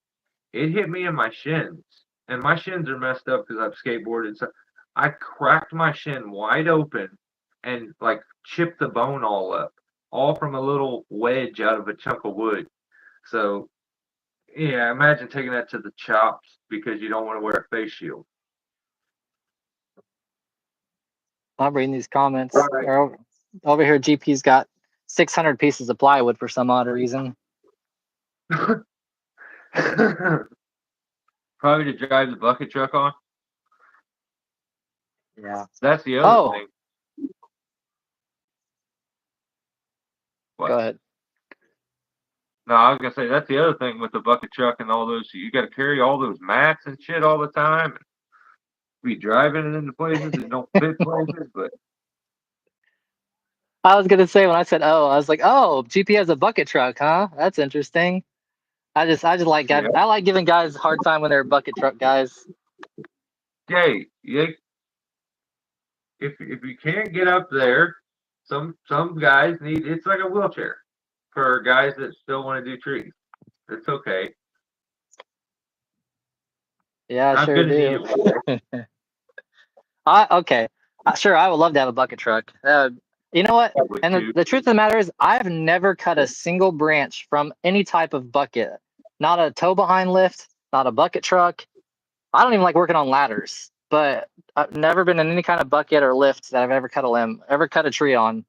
Speaker 1: It hit me in my shins. And my shins are messed up because I've skateboarded. So I cracked my shin wide open and like chipped the bone all up, all from a little wedge out of a chunk of wood. So yeah, imagine taking that to the chops because you don't want to wear a face shield.
Speaker 2: I'm reading these comments.
Speaker 1: Right.
Speaker 2: Over here, GP's got 600 pieces of plywood for some odd reason.
Speaker 1: Probably to drive the bucket truck on.
Speaker 2: Yeah.
Speaker 1: That's the other
Speaker 2: Oh,
Speaker 1: thing.
Speaker 2: go
Speaker 1: What?
Speaker 2: ahead.
Speaker 1: No, I was gonna say that's the other thing with the bucket truck and all those. You got to carry all those mats and shit all the time. Be driving it into places that don't fit places, but
Speaker 2: I was gonna say when I said oh, I was like, oh, GP has a bucket truck, huh? That's interesting. I just like
Speaker 1: yeah.
Speaker 2: I like giving guys a hard time when they're bucket truck guys.
Speaker 1: Hey, yeah, if you can't get up there, some guys need it's like a wheelchair for guys that still want to do trees. It's okay.
Speaker 2: Yeah, I
Speaker 1: I'm
Speaker 2: sure
Speaker 1: gonna need
Speaker 2: do.
Speaker 1: it one day.
Speaker 2: Okay. Sure, I would love to have a bucket truck. You know what?
Speaker 1: I would
Speaker 2: And
Speaker 1: too.
Speaker 2: the truth of the matter is, I've never cut a single branch from any type of bucket. Not a tow behind lift, not a bucket truck. I don't even like working on ladders, but I've never been in any kind of bucket or lift that I've ever cut a limb, ever cut a tree on.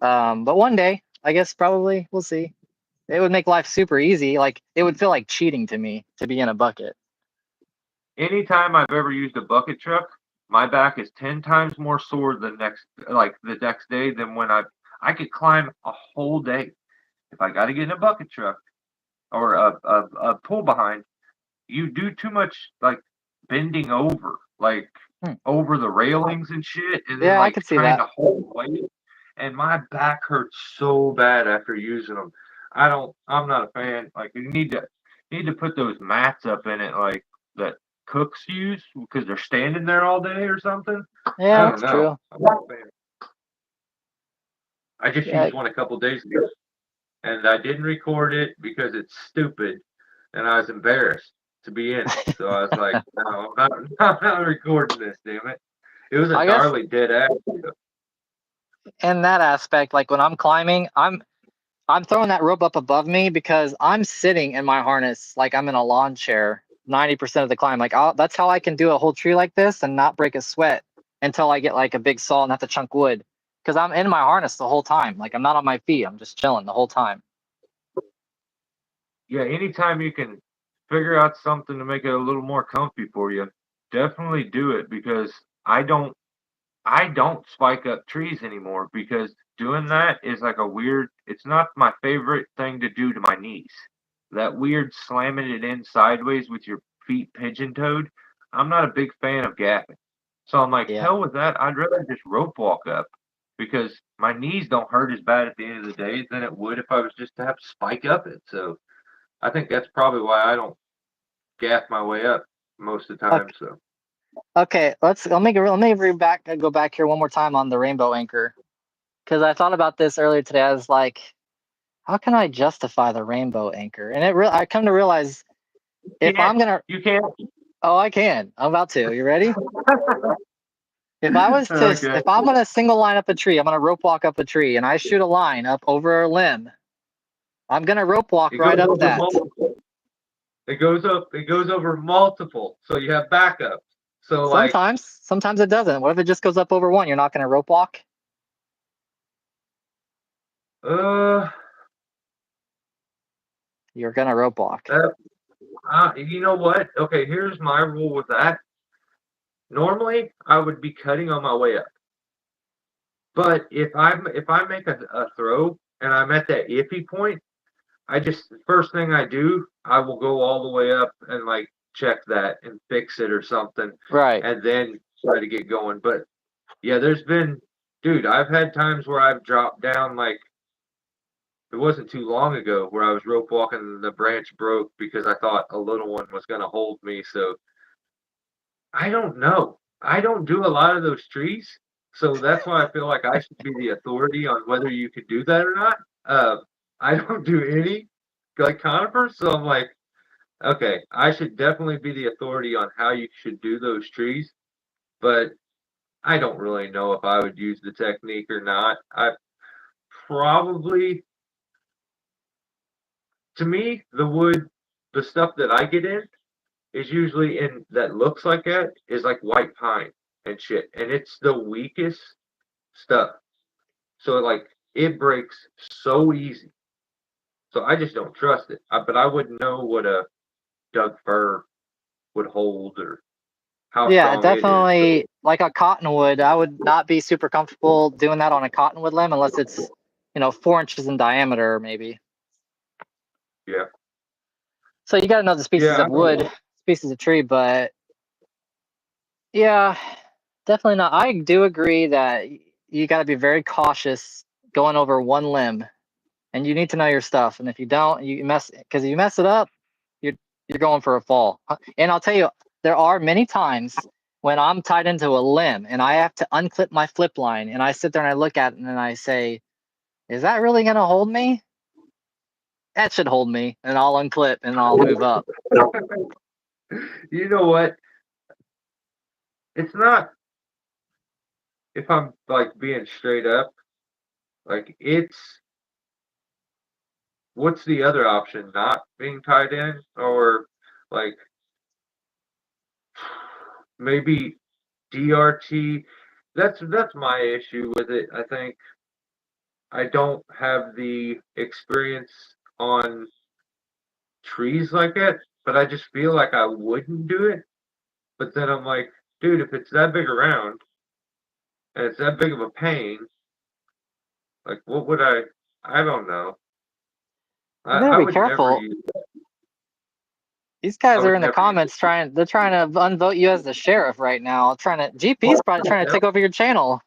Speaker 2: But one day, I guess probably we'll see. It would make life super easy. Like it would feel like cheating to me to be in a bucket.
Speaker 1: Anytime I've ever used a bucket truck, my back is 10 times more sore the next day than when I could climb a whole day. If I got to get in a bucket truck or a pull behind, you do too much like bending over, like
Speaker 2: Hmm.
Speaker 1: over the railings and shit, and then
Speaker 2: Yeah, I
Speaker 1: like
Speaker 2: could see
Speaker 1: trying
Speaker 2: that.
Speaker 1: to hold weight. And my back hurts so bad after using them. I'm not a fan. Like you need to put those mats up in it, like that cooks use because they're standing there all day or something. I
Speaker 2: Yeah,
Speaker 1: don't
Speaker 2: that's
Speaker 1: know.
Speaker 2: true.
Speaker 1: I'm not a fan. I just
Speaker 2: Yeah,
Speaker 1: used one a couple days ago, and I didn't record it because it's stupid, and I was embarrassed to be in it. So I was like, no, I'm not recording this, damn it. It was a
Speaker 2: I guess
Speaker 1: gnarly dead ass.
Speaker 2: in that aspect, like when I'm climbing, I'm throwing that rope up above me because I'm sitting in my harness like I'm in a lawn chair 90% of the climb. Like that's how I can do a whole tree like this and not break a sweat until I get like a big saw and have to chunk wood. Because I'm in my harness the whole time. Like I'm not on my feet. I'm just chilling the whole time.
Speaker 1: Yeah, anytime you can figure out something to make it a little more comfy for you, definitely do it because I don't spike up trees anymore because doing that is like a weird. It's not my favorite thing to do to my knees. That weird slamming it in sideways with your feet pigeon toed. I'm not a big fan of gapping. So I'm like,
Speaker 2: Yeah.
Speaker 1: hell with that. I'd rather just rope walk up because my knees don't hurt as bad at the end of the day than it would if I was just to have to spike up it. So I think that's probably why I don't gaff my way up most of the time. So
Speaker 2: Okay, let me go back here one more time on the rainbow anchor, because I thought about this earlier today. I was like, how can I justify the rainbow anchor? And I come to realize if I'm gonna,
Speaker 1: you can't.
Speaker 2: oh, I can. I'm about to. You ready?
Speaker 1: Okay.
Speaker 2: If I'm gonna single line up a tree, I'm gonna rope walk up a tree, and I shoot a line up over a limb, I'm gonna rope walk
Speaker 1: It
Speaker 2: right
Speaker 1: goes
Speaker 2: up
Speaker 1: over
Speaker 2: that.
Speaker 1: multiple. It goes up. It goes over multiple. So you have backup. So like,
Speaker 2: Sometimes it doesn't. What if it just goes up over one? You're not gonna rope walk?
Speaker 1: uh,
Speaker 2: You're gonna rope walk.
Speaker 1: that, you know what? Okay, here's my rule with that. Normally, I would be cutting on my way up. But if I make a throw and I'm at that iffy point, I just first thing I do, I will go all the way up and like check that and fix it or something,
Speaker 2: Right.
Speaker 1: and then try to get going. But yeah, dude, I've had times where I've dropped down like it wasn't too long ago where I was rope walking and the branch broke because I thought a little one was gonna hold me. So I don't know. I don't do a lot of those trees, so that's why I feel like I should be the authority on whether you can do that or not. Uh, I don't do any like conifers, so I'm like, okay, I should definitely be the authority on how you should do those trees, but I don't really know if I would use the technique or not. I probably, to me, the stuff that I get in is usually in that looks like that is like white pine and shit, and it's the weakest stuff. So like it breaks so easy. So I just don't trust it. But I wouldn't know what a Doug fir would hold or how
Speaker 2: Yeah,
Speaker 1: strong it is. So
Speaker 2: definitely like a cottonwood. I would not be super comfortable doing that on a cottonwood limb unless it's, 4 inches in diameter, maybe.
Speaker 1: yeah,
Speaker 2: So you got to know the species
Speaker 1: yeah, I
Speaker 2: of
Speaker 1: don't
Speaker 2: wood,
Speaker 1: know.
Speaker 2: species of tree, but yeah, definitely not. I do agree that you got to be very cautious going over one limb, and you need to know your stuff. And if you don't, because if you mess it up, you're you're going for a fall. And I'll tell you, there are many times when I'm tied into a limb and I have to unclip my flip line, and I sit there and I look at it and I say, "Is that really gonna hold me? That should hold me." And I'll unclip and I'll move up.
Speaker 1: You know what? It's not if I'm like being straight up. Like it's what's the other option? Not being tied in, or like maybe DRT. That's my issue with it. I think I don't have the experience on trees like that, but I just feel like I wouldn't do it. But then I'm like, dude, if it's that big around and it's that big of a pain, like what would I? I don't know.
Speaker 2: You
Speaker 1: I,
Speaker 2: better
Speaker 1: I
Speaker 2: be
Speaker 1: would never
Speaker 2: careful.
Speaker 1: use.
Speaker 2: These
Speaker 1: I
Speaker 2: guys are
Speaker 1: would
Speaker 2: in the
Speaker 1: never use
Speaker 2: comments they're trying to unvote you as the sheriff right now. GP's probably trying to
Speaker 1: it.
Speaker 2: take over your channel.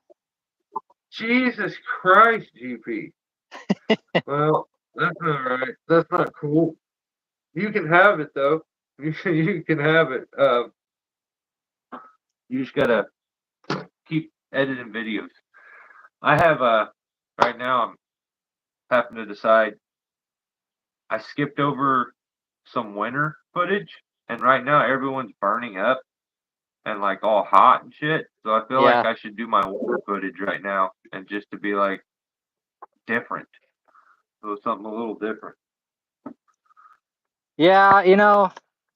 Speaker 1: Jesus Christ, GP. Well, that's not right. That's not cool. You can have it though. You can have it. You just gotta keep editing videos. I have right now I'm having to decide. I skipped over some winter footage, and right now everyone's burning up and like all hot and shit. So I feel like
Speaker 2: Yeah.
Speaker 1: I should do my winter footage right now, and just to be like different, so something a little different.
Speaker 2: Yeah,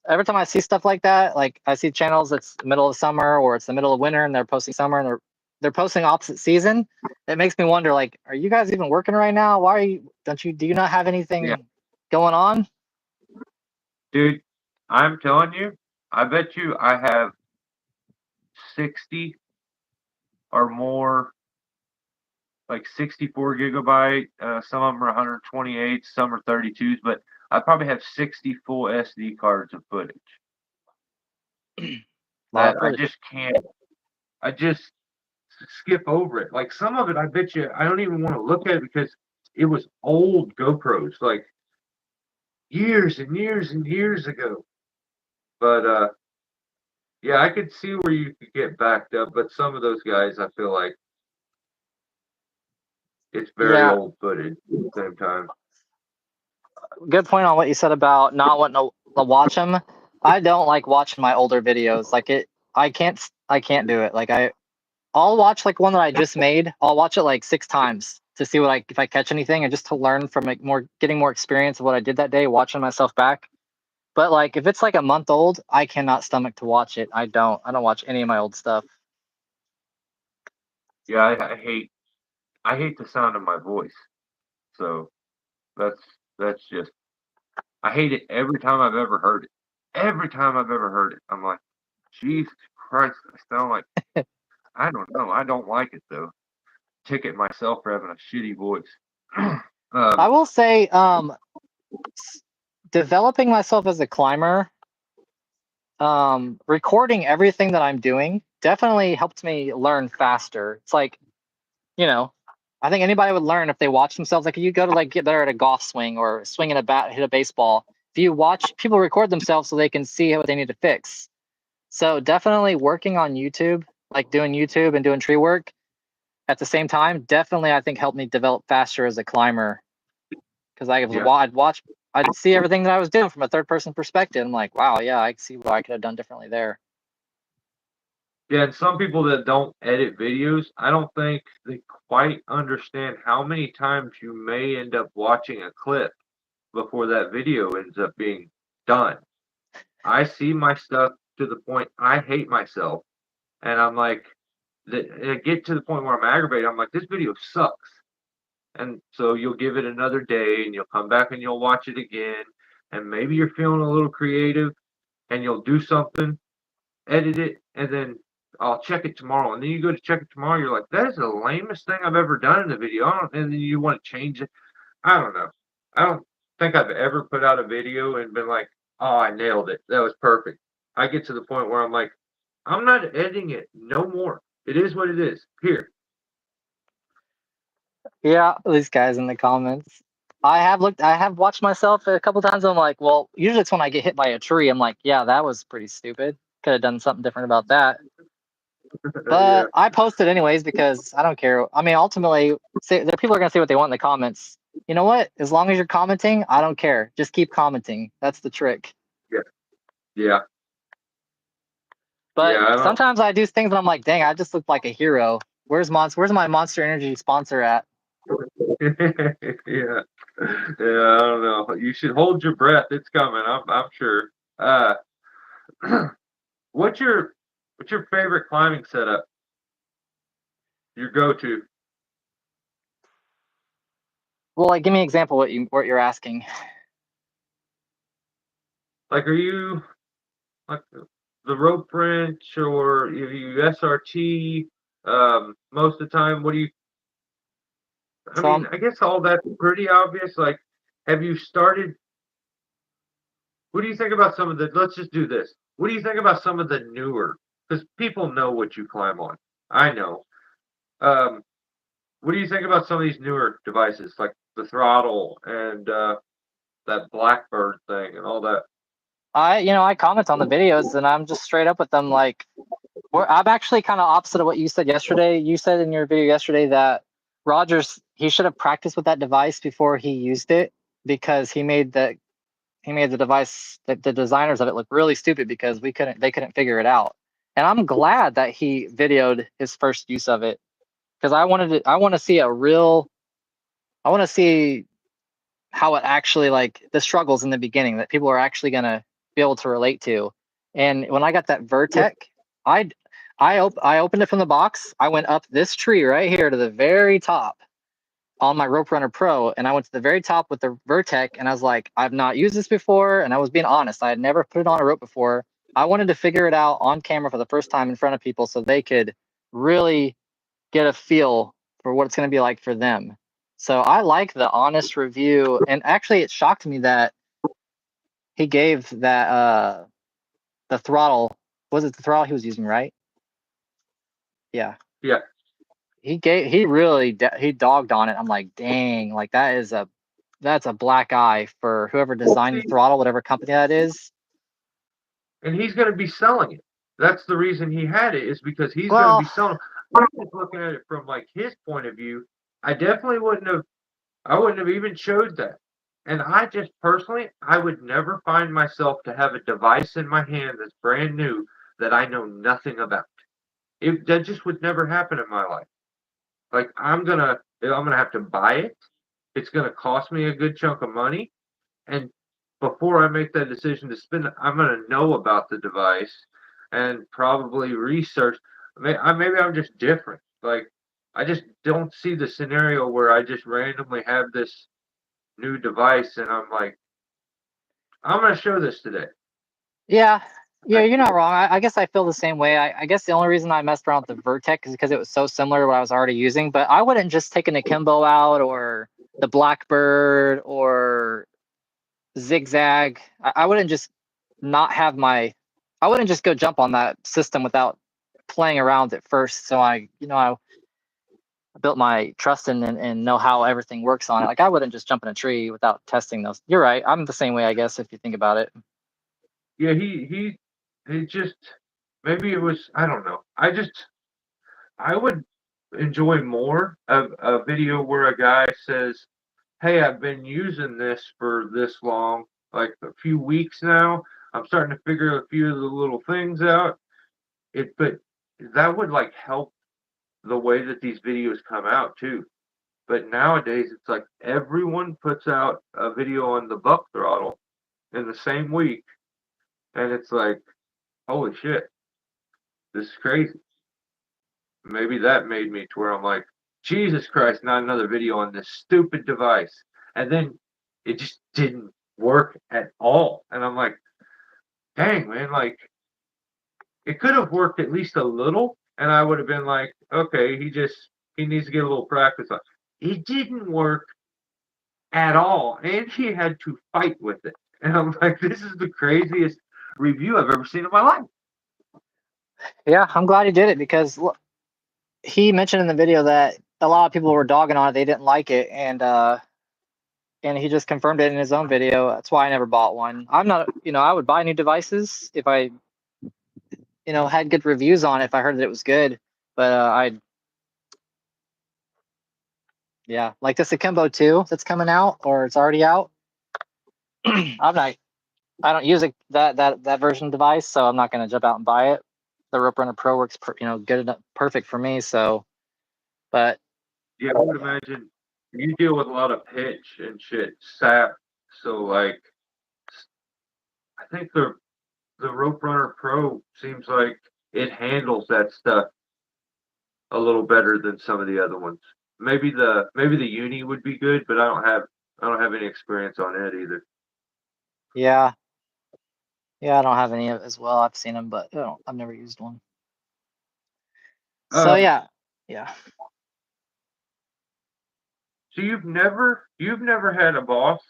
Speaker 2: every time I see stuff like that, like I see channels it's the middle of summer or it's the middle of winter and they're posting summer and they're posting opposite season, it makes me wonder, like, are you guys even working right now? Why are you don't you do you not have
Speaker 1: Yeah,
Speaker 2: anything going on?
Speaker 1: dude, I'm telling you, I bet you I have 60 are more like 64 gigabyte. Some of them are 128, some are 32s, but I probably have 60 full SD cards of footage
Speaker 2: Lot
Speaker 1: that
Speaker 2: of
Speaker 1: I
Speaker 2: footage.
Speaker 1: just can't. I just skip over it. Like some of it, I bet you I don't even want to look at it because it was old GoPros, like years and years and years ago. But yeah, I could see where you could get backed up, but some of those guys, I feel like it's very
Speaker 2: Yeah,
Speaker 1: old footage at the same time.
Speaker 2: good point on what you said about not wanting to watch them. I don't like watching my older videos. Like it, I can't do it. I'll watch like one that I just made. I'll watch it like 6 times to see what if I catch anything, and just to learn from like getting more experience of what I did that day, watching myself back. But like if it's like a month old, I cannot stomach to watch it. I don't watch any of my old stuff.
Speaker 1: Yeah, I hate the sound of my voice. So that's that's just I hate it every time I've ever heard it. Every time I've ever heard it, I'm like, Jesus Christ, I sound like I don't know. I don't like it though. Ticket myself for having a shitty voice.
Speaker 2: I
Speaker 1: um,
Speaker 2: will say, developing myself as a climber, recording everything that I'm doing definitely helped me learn faster. It's like, you know, I think anybody would learn if they watch themselves. Like, if you go to like get better at a golf swing or swinging a bat, hit a baseball. If you watch people record themselves so they can see what they need to fix. So definitely working on YouTube, like doing YouTube and doing tree work at the same time, definitely I think helped me develop faster as a climber. Because
Speaker 1: yeah,
Speaker 2: I'd see everything that I was doing from a third person perspective. I'm like, wow, yeah, I see what I could have done differently there.
Speaker 1: yeah. And some people that don't edit videos, I don't think they quite understand how many times you may end up watching a clip before that video ends up being done. I see my stuff to the point I hate myself, and I'm like, I get to the point where I'm aggravated. I'm like, this video sucks, and so you'll give it another day, and you'll come back and you'll watch it again, and maybe you're feeling a little creative, and you'll do something, edit it, and then I'll check it tomorrow, and then you go to check it tomorrow, you're like, that is the lamest thing I've ever done in the video, and then you want to change it. I don't know. I don't think I've ever put out a video and been like, oh, I nailed it. That was perfect. I get to the point where I'm like, I'm not editing it no more. It is what it is. Here.
Speaker 2: Yeah, these guys in the comments. I have watched myself a couple times. I'm like, well, usually it's when I get hit by a tree. I'm like, yeah, that was pretty stupid. Could have done something different about that.
Speaker 1: Yeah.
Speaker 2: But I post it anyways because I don't care. I mean, ultimately, the people are gonna say what they want in the comments. You know what? As long as you're commenting, I don't care. Just keep commenting. That's the trick.
Speaker 1: Yeah. Yeah.
Speaker 2: But
Speaker 1: Yeah. I don't.
Speaker 2: sometimes I do things and I'm like, dang, I just look like a hero. Where's my Monster Energy sponsor at?
Speaker 1: Yeah. Yeah. I don't know. You should hold your breath. It's coming. I'm sure. Uh, what's your what's your favorite climbing setup? Your go-to?
Speaker 2: Well, like, give me an example what you're asking.
Speaker 1: Like, are you like the rope wrench or you SRT most of the time? What do you? I
Speaker 2: So
Speaker 1: mean, I guess all that's pretty obvious. Like, have you started? What do you think about some of the? Let's just do this. What do you think about some of the newer? Because people know what you climb on. I know. Um, what do you think about some of these newer devices, like the throttle and that Blackbird thing and all that?
Speaker 2: I comment on the videos and I'm just straight up with them like, I'm actually kind of opposite of what you said yesterday. You said in your video yesterday that Rogers, he should have practiced with that device before he used it, because he made the device, the designers of it, look really stupid because they couldn't figure it out. And I'm glad that he videoed his first use of it, because I want to see I want to see how it actually, like, the struggles in the beginning that people are actually going to be able to relate to. And when I got that Vertec, I I opened it from the box. I went up this tree right here to the very top on my Rope Runner Pro, and I went to the very top with the Vertec, and I was like, I've not used this before, and I was being honest. I had never put it on a rope before. I wanted to figure it out on camera for the first time in front of people so they could really get a feel for what it's going to be like for them. So I like the honest review, and actually it shocked me that he gave that the throttle, was it the throttle he was using, right? Yeah.
Speaker 1: Yeah.
Speaker 2: He really he dogged on it. I'm like, dang, like that's a black eye for whoever designed the throttle, whatever company that is.
Speaker 1: And he's going to be selling it. That's the reason he had it, is because he's going to be
Speaker 2: Well,
Speaker 1: selling. I'm just looking at it from like his point of view. I definitely wouldn't have. I wouldn't have even showed that. And I just personally, I would never find myself to have a device in my hand that's brand new that I know nothing about. That just would never happen in my life. Like I'm gonna have to buy it. It's gonna cost me a good chunk of money, and before I make that decision to spend it, I'm gonna know about the device and probably research. Maybe I'm just different. Like I just don't see the scenario where I just randomly have this new device and I'm like, I'm gonna show this today.
Speaker 2: yeah,
Speaker 1: I,
Speaker 2: yeah, you're not wrong. I guess I feel the same way. I guess the only reason I messed around with the Vertex is because it was so similar to what I was already using. But I wouldn't just take an Akimbo out or the Blackbird or Zigzag. I wouldn't just not have my. I wouldn't just go jump on that system without playing around at first. So I built my trust and know how everything works on it. Like I wouldn't just jump in a tree without testing those. You're right. I'm the same way, I guess, if you think about it.
Speaker 1: yeah, he just maybe it was I don't know. I would enjoy more of a video where a guy says, "Hey, I've been using this for this long, like a few weeks now. I'm starting to figure a few of the little things out." But that would like help the way that these videos come out too. But nowadays, it's like everyone puts out a video on the buck throttle in the same week, and it's like, holy shit, this is crazy. Maybe that made me to where I'm like, Jesus Christ, not another video on this stupid device. And then it just didn't work at all. And I'm like, dang, man, like it could have worked at least a little. And I would have been like, okay, he needs to get a little practice on. It didn't work at all. And he had to fight with it. And I'm like, this is the craziest review I've ever seen in my life.
Speaker 2: Yeah, I'm glad he did it because he mentioned in the video that a lot of people were dogging on it. They didn't like it, and he just confirmed it in his own video. That's why I never bought one. I'm not, I would buy new devices if I, had good reviews on it. If I heard that it was good, but yeah, like this Akimbo 2 that's coming out or it's already out. I'm not. I don't use that version device, so I'm not going to jump out and buy it. The Rope Runner Pro works, good enough, perfect for me. So, but
Speaker 1: Yeah, I would imagine you deal with a lot of pitch and shit, sap. So like, I think the Rope Runner Pro seems like it handles that stuff a little better than some of the other ones. Maybe the Uni would be good, but I don't have any experience on it either.
Speaker 2: yeah, yeah, I don't have any as well. I've seen them, but I've never used one. So
Speaker 1: Um,
Speaker 2: yeah.
Speaker 1: so you've never had a boss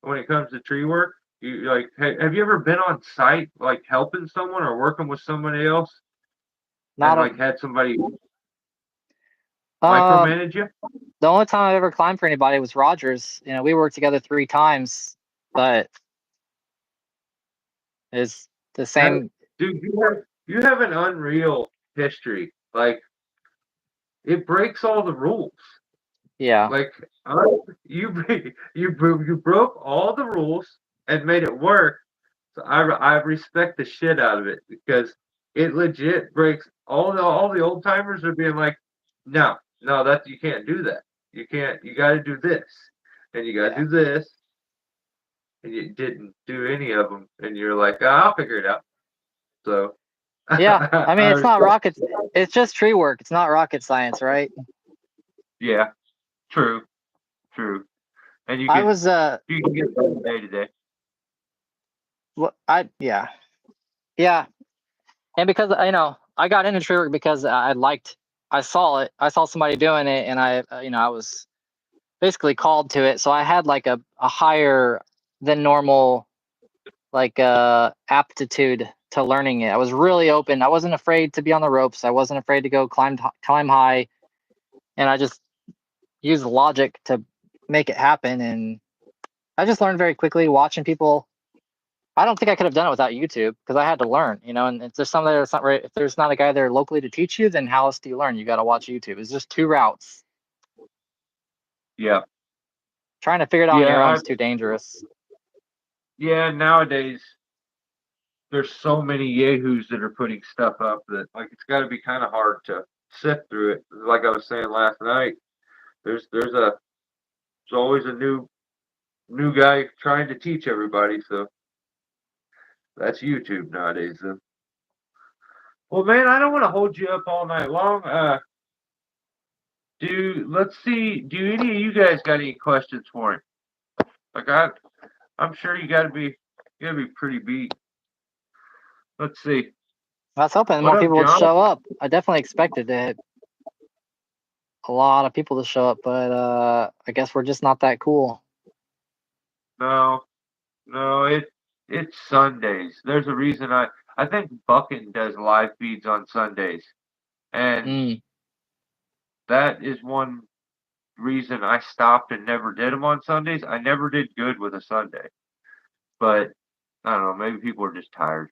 Speaker 1: when it comes to tree work. You like have you ever been on site like helping someone or working with somebody else and
Speaker 2: Not
Speaker 1: like had somebody
Speaker 2: a
Speaker 1: micromanage you?
Speaker 2: The only time I've ever climbed for anybody was Rogers. We worked together 3 times, but it's the
Speaker 1: That,
Speaker 2: same.
Speaker 1: dude, you have an unreal history. Like it breaks all the rules.
Speaker 2: Yeah,
Speaker 1: Like you you broke all the rules and made it work. So I respect the shit out of it because it legit breaks all the old timers are being like, no, no, that you can't do that. You can't. You got to do this, and you got
Speaker 2: yeah,
Speaker 1: to do this, and you didn't do any of them, and you're like, oh, I'll figure it out. So
Speaker 2: yeah. I mean,
Speaker 1: I
Speaker 2: it's not
Speaker 1: respect.
Speaker 2: rocket. It's just tree work. It's not rocket science, right?
Speaker 1: Yeah, true, true. And
Speaker 2: I was
Speaker 1: you can get better day to day.
Speaker 2: yeah, and because I got into tree work because I liked I saw it. I saw somebody doing it, and I was basically called to it. So I had like a higher than normal like aptitude to learning it. I was really open. I wasn't afraid to be on the ropes. I wasn't afraid to go climb high, and I just used logic to make it happen. And I just learned very quickly watching people. I don't think I could have done it without YouTube because I had to learn, And if there's something that's not right, if there's not a guy there locally to teach you, then how else do you learn? You got to watch YouTube. It's just two routes.
Speaker 1: Yeah.
Speaker 2: Trying to figure it out on your own is too dangerous.
Speaker 1: Yeah, nowadays there's so many yahoos that are putting stuff up that like it's got to be kind of hard to sift through it. Like I was saying last night, there's always a new guy trying to teach everybody. So that's YouTube nowadays. Then. Well, man, I don't want to hold you up all night long. Let's see. Do any of you guys got any questions for him? Like I'm sure you gotta be pretty beat. Let's see.
Speaker 2: I was hoping
Speaker 1: What
Speaker 2: more
Speaker 1: up,
Speaker 2: people would
Speaker 1: John?
Speaker 2: show up. I definitely expected it. A lot of people to show up, but I guess we're just not that cool.
Speaker 1: No, it's Sundays. There's a reason I think Bucking does live feeds on Sundays, and that is one reason I stopped and never did them on Sundays. I never did good with a Sunday, but I don't know. Maybe people are just tired.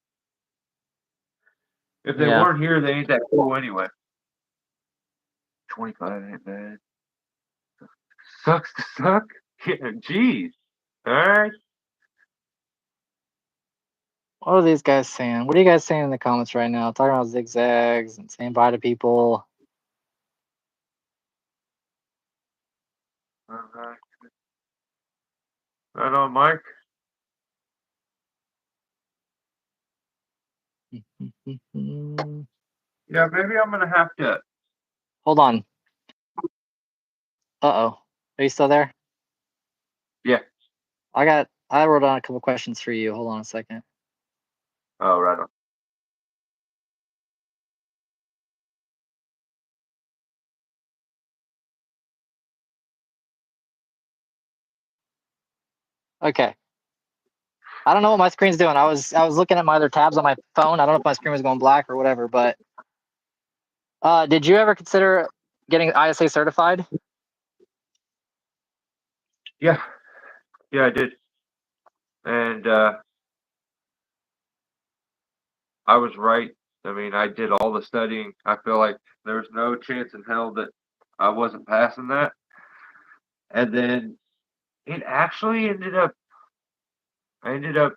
Speaker 1: If they weren't here, they ain't that cool anyway. 25 ain't bad. Sucks to suck. Yeah, jeez. All right.
Speaker 2: What are these guys saying? What are you guys saying in the comments right now? Talking about zigzags and saying bye to people.
Speaker 1: All right. Right on, Mike. Yeah, maybe I'm gonna have to.
Speaker 2: Hold on. Uh-oh. Are you still there?
Speaker 1: Yeah.
Speaker 2: I wrote down a couple questions for you. Hold on a second.
Speaker 1: Oh, right on.
Speaker 2: Okay. I don't know what my screen's doing. I was looking at my other tabs on my phone. I don't know if my screen was going black or whatever, but did you ever consider getting ISA certified?
Speaker 1: Yeah. Yeah, I did. And I was right. I mean, I did all the studying. I feel like there was no chance in hell that I wasn't passing that. And then it actually I ended up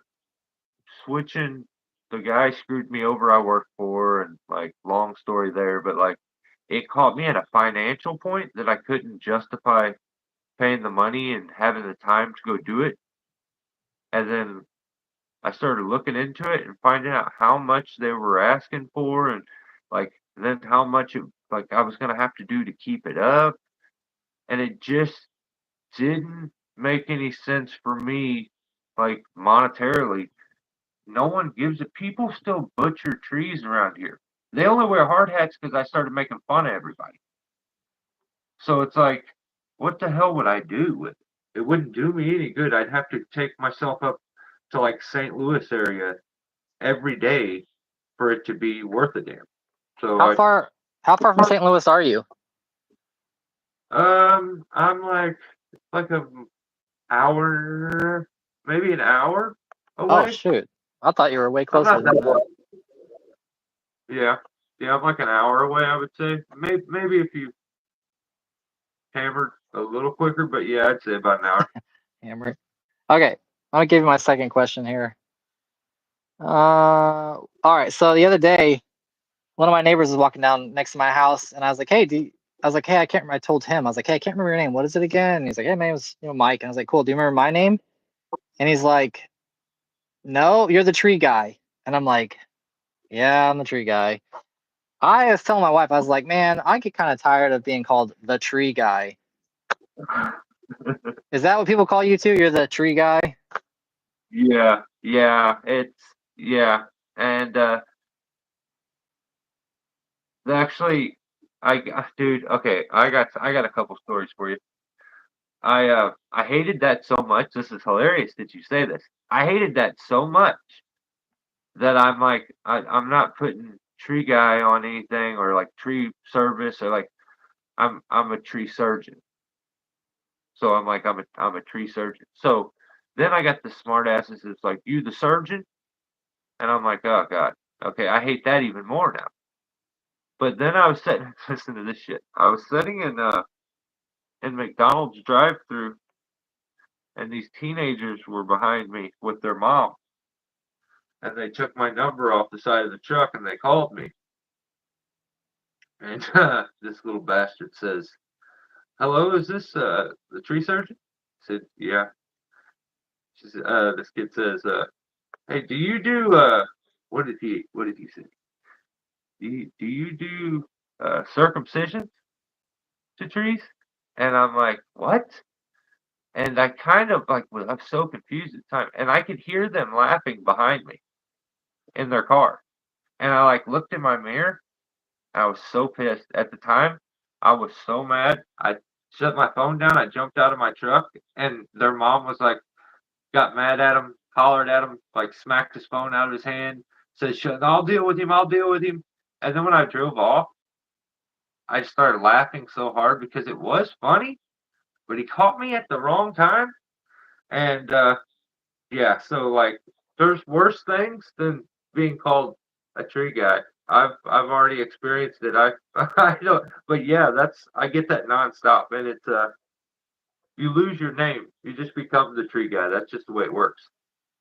Speaker 1: switching. The guy screwed me over I worked for, and like, long story there, but like, it caught me at a financial point that I couldn't justify paying the money and having the time to go do it. And then I started looking into it and finding out how much they were asking for, and like then how much like I was gonna have to do to keep it up, and it just didn't make any sense for me, like monetarily. No one gives it. People still butcher trees around here. They only wear hard hats because I started making fun of everybody. So it's like, what the hell would I do with it? It wouldn't do me any good. I'd have to take myself up to like St. Louis area every day for it to be worth a damn. So
Speaker 2: How far from St. Louis are you?
Speaker 1: I'm like a hour, maybe an hour away.
Speaker 2: Oh shoot. I thought you were way
Speaker 1: I'm
Speaker 2: closer
Speaker 1: not
Speaker 2: than
Speaker 1: that
Speaker 2: that.
Speaker 1: far. Yeah, yeah, I'm like an hour away. I would say maybe if you hammered a little quicker, but yeah, I'd say about an hour.
Speaker 2: Hammer. Okay. I'm gonna give you my second question here. All right. So the other day, one of my neighbors was walking down next to my house, and I was like, "Hey, I was like, "Hey, I can't." I told him, I was like, "Hey, I can't remember your name. What is it again?" And he's like, "Hey, my name is Mike." And I was like, "Cool. Do you remember my name?" And he's like, "No, you're the tree guy." And I'm like, "Yeah, I'm the tree guy." I was telling my wife, I was like, "Man, I get kind of tired of being called the tree guy." Is that what people call you too? You're the tree guy?
Speaker 1: Yeah, yeah, and actually Dude, okay, I got a couple stories for you. I hated that so much. This is hilarious that you say this. I hated that so much that I'm like, I'm not putting tree guy on anything or like tree service or like I'm a tree surgeon. So I'm like I'm a tree surgeon. So then I got the smart asses. It's like you the surgeon, and I'm like, oh god, okay, I hate that even more now. But then I was sitting, listen to this shit. I was sitting in McDonald's drive-through, and these teenagers were behind me with their mom, and they took my number off the side of the truck and they called me. And this little bastard says, "Hello, is this the tree surgeon?" I said, "Yeah." She said, this kid says, "Hey, do you do what did he say? Do you do circumcision to trees?" And I'm like, "What?" And I kind of like I'm so confused at the time, and I could hear them laughing behind me in their car. And I like looked in my mirror. I was so pissed at the time. I was so mad. I shut my phone down. I jumped out of my truck, and their mom was like, got mad at him, hollered at him, like smacked his phone out of his hand, said, "Shut, I'll deal with him. I'll deal with him." And then when I drove off, I started laughing so hard because it was funny, but he caught me at the wrong time. And yeah, so like there's worse things than being called a tree guy. I've already experienced it. I I don't, but yeah, I get that nonstop, and it's you lose your name, you just become the tree guy. That's just the way it works.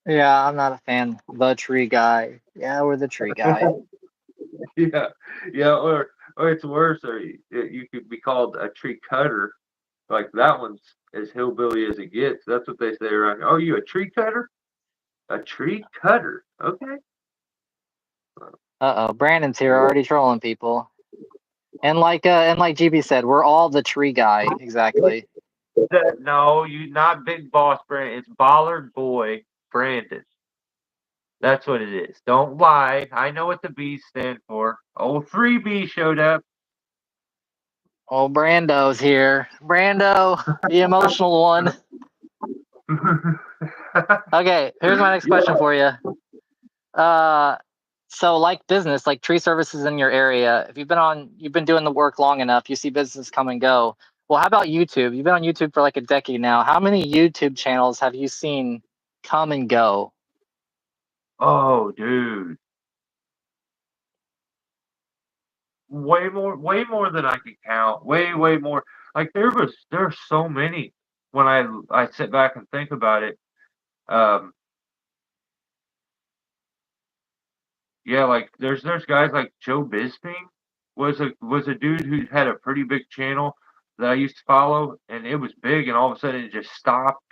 Speaker 2: Yeah, I'm not a fan. The tree guy. Yeah, we're the tree guy.
Speaker 1: Yeah, yeah, or it's worse, or you could be called a tree cutter. Like that one's as hillbilly as it gets. That's what they say around. Oh, you a tree cutter? A tree cutter? Okay.
Speaker 2: Uh-oh, Brandon's here already trolling people. And like GB said, we're all the tree guy. Exactly.
Speaker 1: No, you not Big Boss Brandon. It's Bollard Boy Brandon. That's what it is. Don't lie. I know what the B's stand for. Oh, 3B showed up.
Speaker 2: Oh, Brando's here. Brando, the emotional one. Okay, here's my next question
Speaker 1: Yeah.
Speaker 2: for you. So like business, like tree services in your area, if you've been doing the work long enough, you see business come and go. Well, how about YouTube? You've been on YouTube for like a decade now. How many YouTube channels have you seen come and go?
Speaker 1: Oh, dude. Way more than I can count. Way more. Like there's so many when I sit back and think about it. Um, yeah, like there's guys like Joe Bisping was a dude who had a pretty big channel that I used to follow, and it was big, and all of a sudden it just stopped.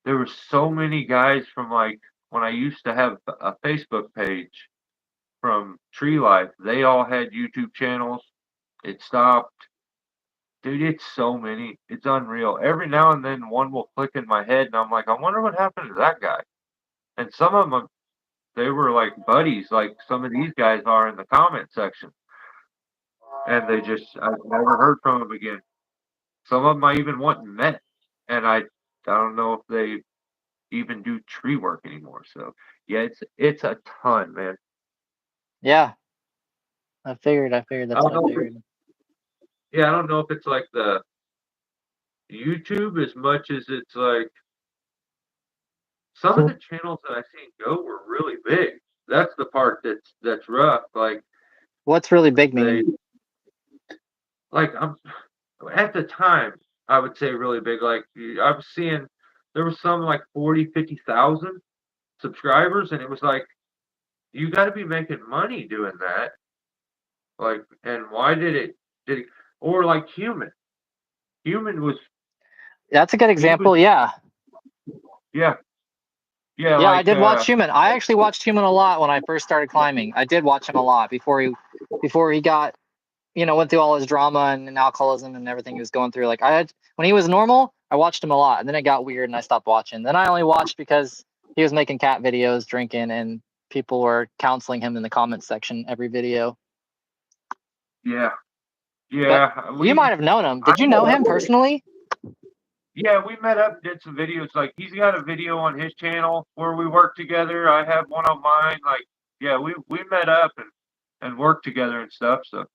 Speaker 1: There were so many guys from like when I used to have a Facebook page from Tree Life. They all had YouTube channels. It stopped. Dude, it's so many. It's unreal. Every now and then one will click in my head, and I'm like, I wonder what happened to that guy. And some of them, they were like buddies, like some of these guys are in the comment section. And I've never heard from them again. Some of them I even went and met, and I don't know if they even do tree work anymore. So yeah, it's a ton, man.
Speaker 2: Yeah, I figured. I figured.
Speaker 1: I
Speaker 2: That's
Speaker 1: don't
Speaker 2: what I
Speaker 1: know if
Speaker 2: figured.
Speaker 1: yeah, I don't know if it's like the YouTube as much as it's like some of the channels that I seen go were really big. That's the part that's rough. Like
Speaker 2: What's really big
Speaker 1: they
Speaker 2: mean?
Speaker 1: like I'm at the time I would say really big. Like I was seeing there was some like 40, 50,000 subscribers, and it was like you got to be making money doing that. Like, and why did it or like human was
Speaker 2: That's a good
Speaker 1: he was
Speaker 2: example. Yeah,
Speaker 1: yeah yeah
Speaker 2: yeah. I
Speaker 1: like
Speaker 2: did watch Human. I actually watched Human a lot when I first started climbing. I did watch him a lot before he got went through all his drama and alcoholism and everything he was going through. Like when he was normal, I watched him a lot, and then it got weird, and I stopped watching. Then I only watched because he was making cat videos, drinking, and people were counseling him in the comments section every video.
Speaker 1: yeah
Speaker 2: But
Speaker 1: Yeah,
Speaker 2: you might have known him.
Speaker 1: I
Speaker 2: Did you know him personally?
Speaker 1: Yeah, we met up, did some videos. Like he's got a video on his channel where we work together. I have one on mine. Like, yeah, we met up and worked together and stuff. So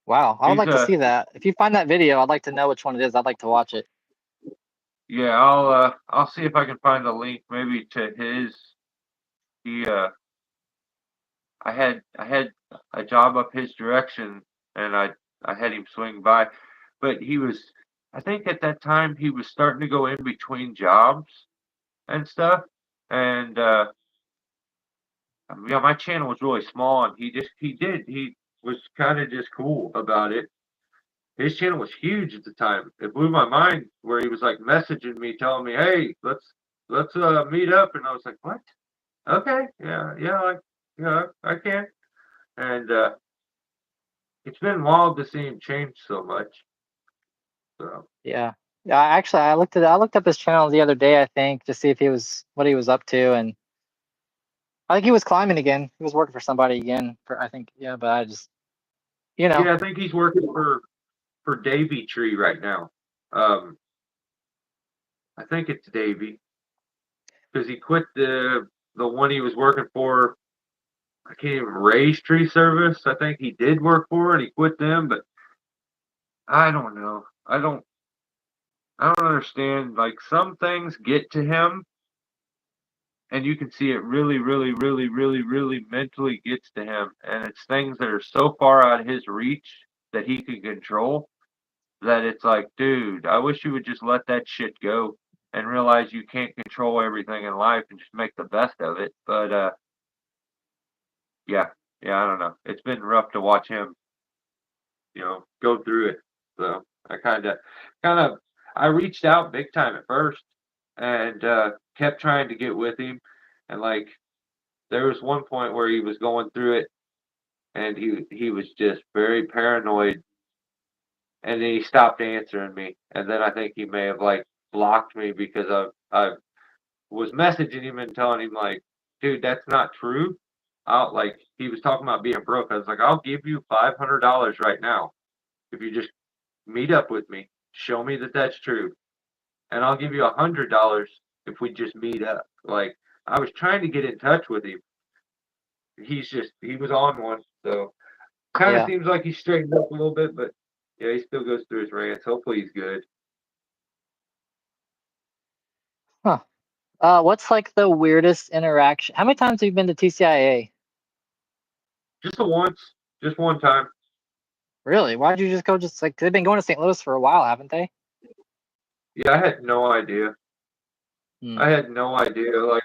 Speaker 2: Wow, I would
Speaker 1: he's
Speaker 2: like to see that. If you find that video, I'd like to know which one it is. I'd like to watch it.
Speaker 1: yeah, I'll see if I can find the link maybe to his. He I had a job up his direction and I had him swing by, but he was, I think at that time he was starting to go in between jobs and stuff. And yeah, my channel was really small, and he was kind of just cool about it. His channel was huge at the time. It blew my mind where he was like messaging me, telling me, "Hey, let's meet up," and I was like, "What? Okay, yeah, I can." And it's been wild to see him change so much. So
Speaker 2: Yeah. Yeah, actually, I looked up his channel the other day, I think, to see if he was what he was up to, and I think he was climbing again. He was working for somebody again. For I think, yeah, but I just, you know,
Speaker 1: yeah, I think he's working for Davy Tree right now. Um, I think it's Davy because he quit the one he was working for. I can't even raise tree service. I think he did work for it. He quit them, but I don't know. I don't understand. Like some things get to him, and you can see it really mentally gets to him, and it's things that are so far out of his reach that he can control that it's like, dude, I wish you would just let that shit go and realize you can't control everything in life and just make the best of it. But yeah, yeah, I don't know. It's been rough to watch him, go through it. So I kind of, I reached out big time at first and kept trying to get with him. And like, there was one point where he was going through it and he was just very paranoid. And then he stopped answering me. And then I think he may have like blocked me because I was messaging him and telling him like, dude, that's not true. I'll like he was talking about being broke. I was like, I'll give you $500 right now if you just meet up with me, show me that that's true, and I'll give you $100 if we just meet up. Like I was trying to get in touch with him. He was on one, so kind of
Speaker 2: yeah.
Speaker 1: seems like he's straightened up a little bit, but yeah, he still goes through his rants. Hopefully he's good.
Speaker 2: Huh. What's like the weirdest interaction? How many times have you been to TCIA?
Speaker 1: Just the once, just one time.
Speaker 2: Really? Why'd you just go? Just like they've been going to St. Louis for a while, haven't they?
Speaker 1: Yeah, I had no idea.
Speaker 2: Hmm.
Speaker 1: I had no idea. Like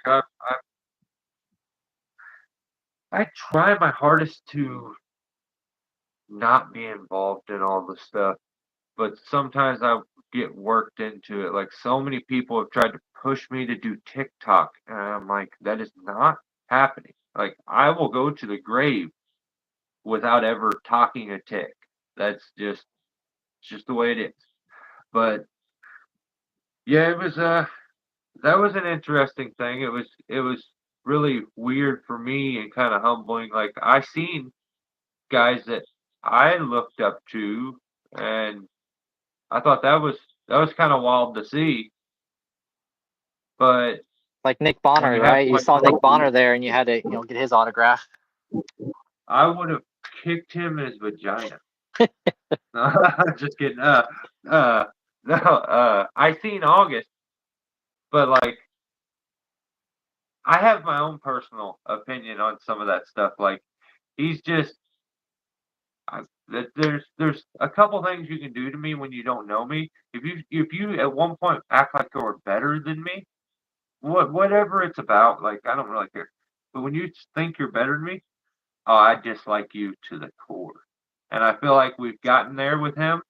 Speaker 1: I try my hardest to not be involved in all the stuff, but sometimes I get worked into it. Like so many people have tried to push me to do TikTok, and I'm like, that is not happening. Like I will go to the grave without ever talking a tick. That's just the way it is. But yeah, it was that was an interesting thing. It was really weird for me and kind of humbling. Like I seen guys that I looked up to, and I thought that was kind of wild to see. But
Speaker 2: Like Nick
Speaker 1: when
Speaker 2: Bonner,
Speaker 1: you have
Speaker 2: right? You
Speaker 1: like,
Speaker 2: saw Nick Bonner there, and you had to, get his autograph.
Speaker 1: I would have kicked him in his vagina. Just kidding. No. I seen August, but like, I have my own personal opinion on some of that stuff. Like, he's just, there's a couple things you can do to me when you don't know me. If you at one point act like you're better than me, whatever it's about, like I don't really care. But when you think you're better than me, oh, I dislike you to the core. And I feel like we've gotten there with him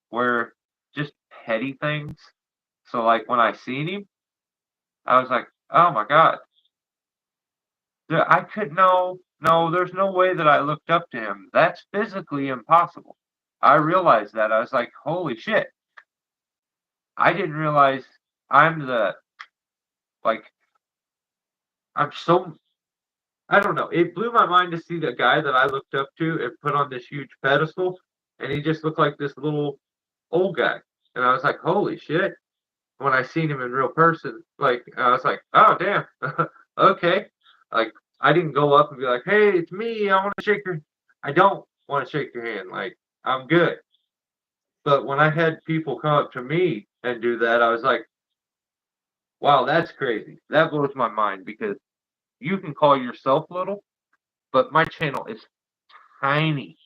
Speaker 1: where just petty things. So like when I seen him, I was like, oh my God. I could no, there's no way that I looked up to him. That's physically impossible. I realized that. I was like, holy shit. I didn't realize I'm the like I'm so I don't know. It blew my mind to see the guy that I looked up to and put on this huge pedestal. and he just looked like this little old guy. And I was like, holy shit. When I seen him in real person, like I was like, oh damn, okay. Like I didn't go up and be like, hey, it's me. I want to shake your. I don't want to shake your hand. Like I'm good. But when I had people come up to me and do that, I was like, wow, that's crazy. That blows my mind because you can call yourself little, but my channel is tiny.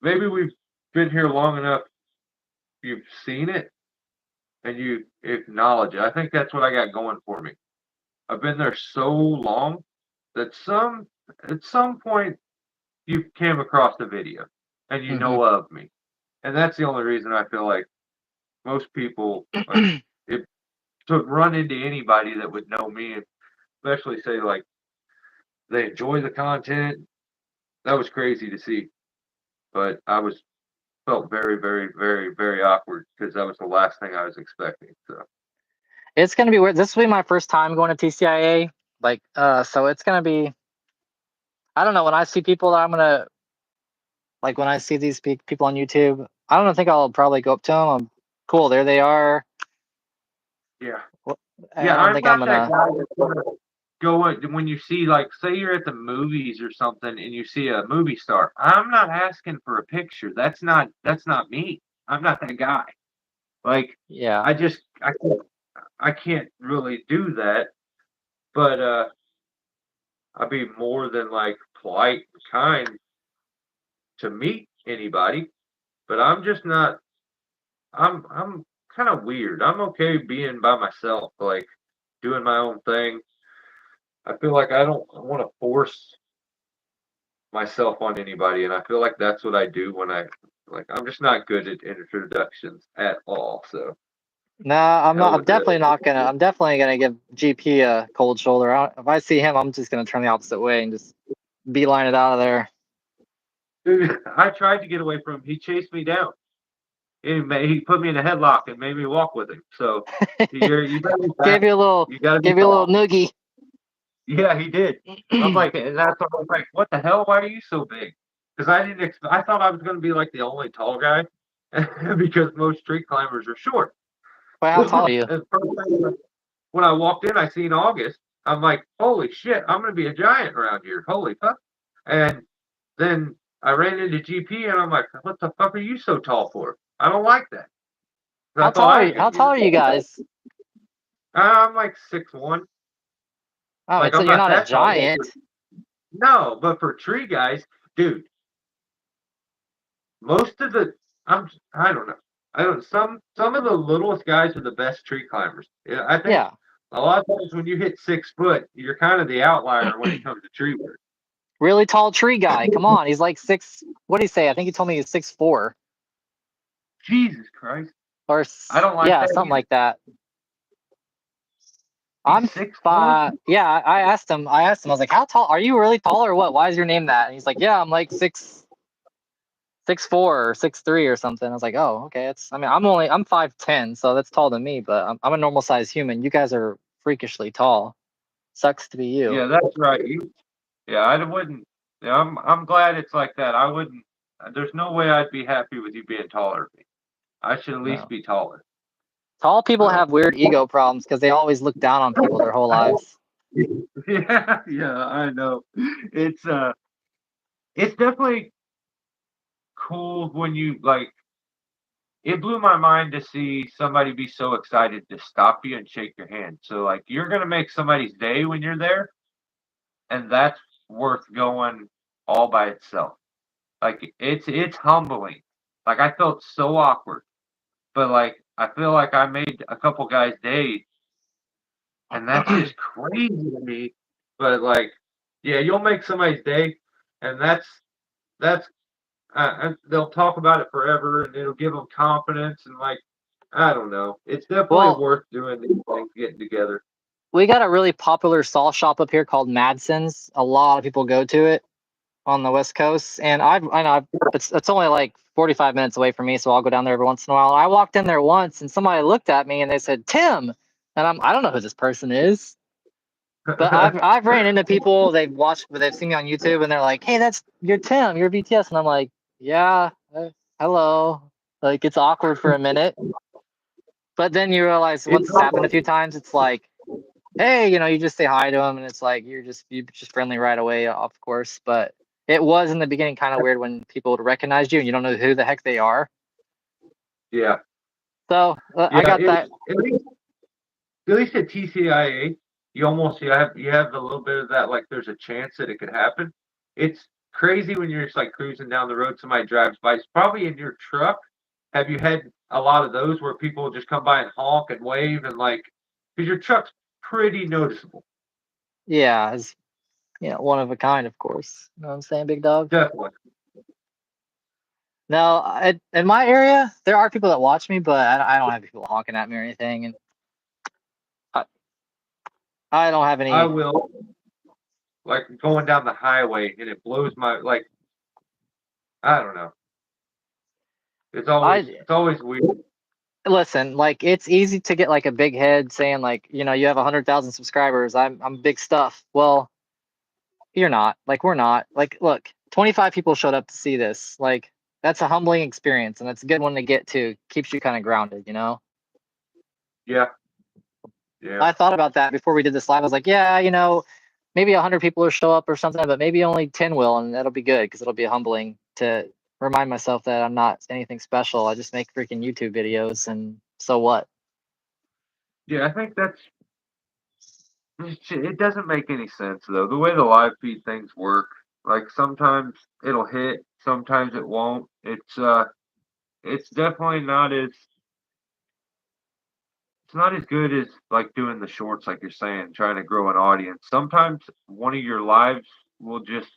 Speaker 1: Maybe we've been here long enough. You've seen it and you acknowledge it. I think that's what I got going for me. I've been there so long that at some point you came across the video and you
Speaker 2: Hmm.
Speaker 1: know of me. And that's the only reason I feel like most people like it to run into anybody that would know me, especially say like they enjoy the content. That was crazy to see. But I was felt very, very, very, very awkward because that was the last thing I was expecting. So
Speaker 2: It's gonna be weird. This will be my first time going to TCIA. Like, so it's gonna be. I don't know. When I see people that I'm gonna like, when I see these people on YouTube, I don't think I'll probably go up to them. I'm cool. There they are.
Speaker 1: yeah.
Speaker 2: I
Speaker 1: Yeah,
Speaker 2: don't
Speaker 1: I'm
Speaker 2: think I'm
Speaker 1: not that
Speaker 2: gonna.
Speaker 1: guy that's gonna go when you see like say you're at the movies or something and you see a movie star. I'm not asking for a picture. That's not me. I'm not that guy. Like
Speaker 2: Yeah.
Speaker 1: I can't really do that. But I'd be more than like polite and kind to meet anybody. But I'm just not. I'm kind of weird. I'm okay being by myself, like doing my own thing. I feel like I don't want to force myself on anybody, and I feel like that's what I do when I like. I'm just not good at introductions at all. So
Speaker 2: No, I'm
Speaker 1: hell
Speaker 2: not. I'm
Speaker 1: with that.
Speaker 2: definitely not gonna. I'm definitely gonna give GP a cold shoulder. If I see him, I'm just gonna turn the opposite way and just beeline it out of there.
Speaker 1: Dude, I tried to get away from him. He chased me down. He put me in a headlock and made me walk with him. So you better be back.
Speaker 2: Gave you a little.
Speaker 1: You got to be
Speaker 2: Gave you a little
Speaker 1: tall.
Speaker 2: noogie.
Speaker 1: Yeah, he did. I'm like, and that's what I was like, what the hell? Why are you so big? Because I didn't. I thought I was going to be like the only tall guy, because most tree climbers are short.
Speaker 2: Wait, how tall are you?
Speaker 1: And first thing, when I walked in, I seen August. I'm like, holy shit, I'm going to be a giant around here. Holy fuck! And then I ran into GP, and I'm like, what the fuck are you so tall for? I don't like that. 'Cause I
Speaker 2: How
Speaker 1: thought
Speaker 2: tall
Speaker 1: I
Speaker 2: are
Speaker 1: was
Speaker 2: you?
Speaker 1: going
Speaker 2: How
Speaker 1: to be
Speaker 2: tall
Speaker 1: the
Speaker 2: are you
Speaker 1: tall guy.
Speaker 2: guys?
Speaker 1: I'm like 6'1".
Speaker 2: Oh,
Speaker 1: Like
Speaker 2: it's
Speaker 1: I'm
Speaker 2: you're
Speaker 1: not
Speaker 2: not a
Speaker 1: that tall. But
Speaker 2: giant.
Speaker 1: no, but for tree guys, dude, most of the I don't know. I don't some of the littlest guys are the best tree climbers. Yeah, I think
Speaker 2: Yeah.
Speaker 1: a lot of times when you hit 6 foot, you're kind of the outlier when it comes to tree work.
Speaker 2: Really tall tree guy. Come on. He's like six. What did he say? I think he told me he's 6'4"
Speaker 1: Jesus Christ.
Speaker 2: or
Speaker 1: I don't like
Speaker 2: yeah,
Speaker 1: that
Speaker 2: something
Speaker 1: either.
Speaker 2: like that.
Speaker 1: He's
Speaker 2: I'm
Speaker 1: 6'4".
Speaker 2: 5. Yeah, I asked him. I was like, "How tall? Are you really tall or what? Why is your name that?" And he's like, "Yeah, I'm like 6'4" or 6'3" or something." I was like, "Oh, okay." I mean, I'm 5'10", so that's tall to me, but I'm a normal sized human. You guys are freakishly tall. Sucks to be you.
Speaker 1: Yeah, that's right. Yeah, I wouldn't. Yeah, I'm glad it's like that. I wouldn't. There's no way I'd be happy with you being taller than me. I should at least
Speaker 2: No.
Speaker 1: be taller.
Speaker 2: Tall people
Speaker 1: So
Speaker 2: have weird ego problems because they always look down on people their whole lives.
Speaker 1: yeah, yeah, I know. It's uh, it's definitely cool when you like. It blew my mind to see somebody be so excited to stop you and shake your hand. So like, you're gonna make somebody's day when you're there, and that's worth going all by itself. Like it's humbling. Like I felt so awkward, but like I feel like I made a couple guys' day, and that's just crazy to me. But like, yeah, you'll make somebody's day, and that's they'll talk about it forever, and it'll give them confidence, and like I don't know, it's definitely
Speaker 2: Well,
Speaker 1: worth doing these things, getting together.
Speaker 2: we got a really popular saw shop up here called Madson's. A lot of people go to it on the West Coast, and I know it's only like 45 minutes away from me, so I'll go down there every once in a while. I walked in there once, and somebody looked at me and they said Tim, and I don't know who this person is, but I've ran into people they've seen me on YouTube, and they're like, hey, you're Tim, you're BTS, and I'm like, yeah, hello. Like it's awkward for a minute, but then you realize once
Speaker 1: It's
Speaker 2: it's happened a few times, it's like, hey, you just say hi to them, and it's like you're just friendly right away, of course. But it was in the beginning kind of weird when people would recognize you and you don't know who the heck they are.
Speaker 1: yeah,
Speaker 2: So I
Speaker 1: yeah.
Speaker 2: got
Speaker 1: It's
Speaker 2: that.
Speaker 1: at least at TCIA, you have a little bit of that. Like, there's a chance that it could happen. It's crazy when you're just like cruising down the road, somebody drives by. It's probably in your truck. Have you had a lot of those where people just come by and honk and wave and like, because your truck's pretty noticeable.
Speaker 2: Yeah, it's one of a kind, of course. You know what I'm saying, big dog?
Speaker 1: Definitely.
Speaker 2: Now, in my area, there are people that watch me, but I don't have people honking at me or anything, and I, I don't have
Speaker 1: I
Speaker 2: any.
Speaker 1: will, like, going down the highway and it blows my, like, I don't know. It's always
Speaker 2: I
Speaker 1: it's always weird.
Speaker 2: listen, like it's easy to get like a big head saying like, you have 100,000 subscribers. I'm big stuff. Well, you're not. Like we're not. Like, look, 25 people showed up to see this. Like that's a humbling experience, and that's a good one to get to. Keeps you kind of grounded.
Speaker 1: Yeah, yeah,
Speaker 2: I thought about that before we did this live. I was like, yeah, maybe 100 people will show up or something, but maybe only 10 will, and that'll be good because it'll be humbling to remind myself that I'm not anything special. I just make freaking YouTube videos, and so what?
Speaker 1: yeah. I think it doesn't make any sense though. The way the live feed things work, like sometimes it'll hit, sometimes it won't. It's definitely not as good as like doing the shorts, like you're saying, trying to grow an audience. Sometimes one of your lives will just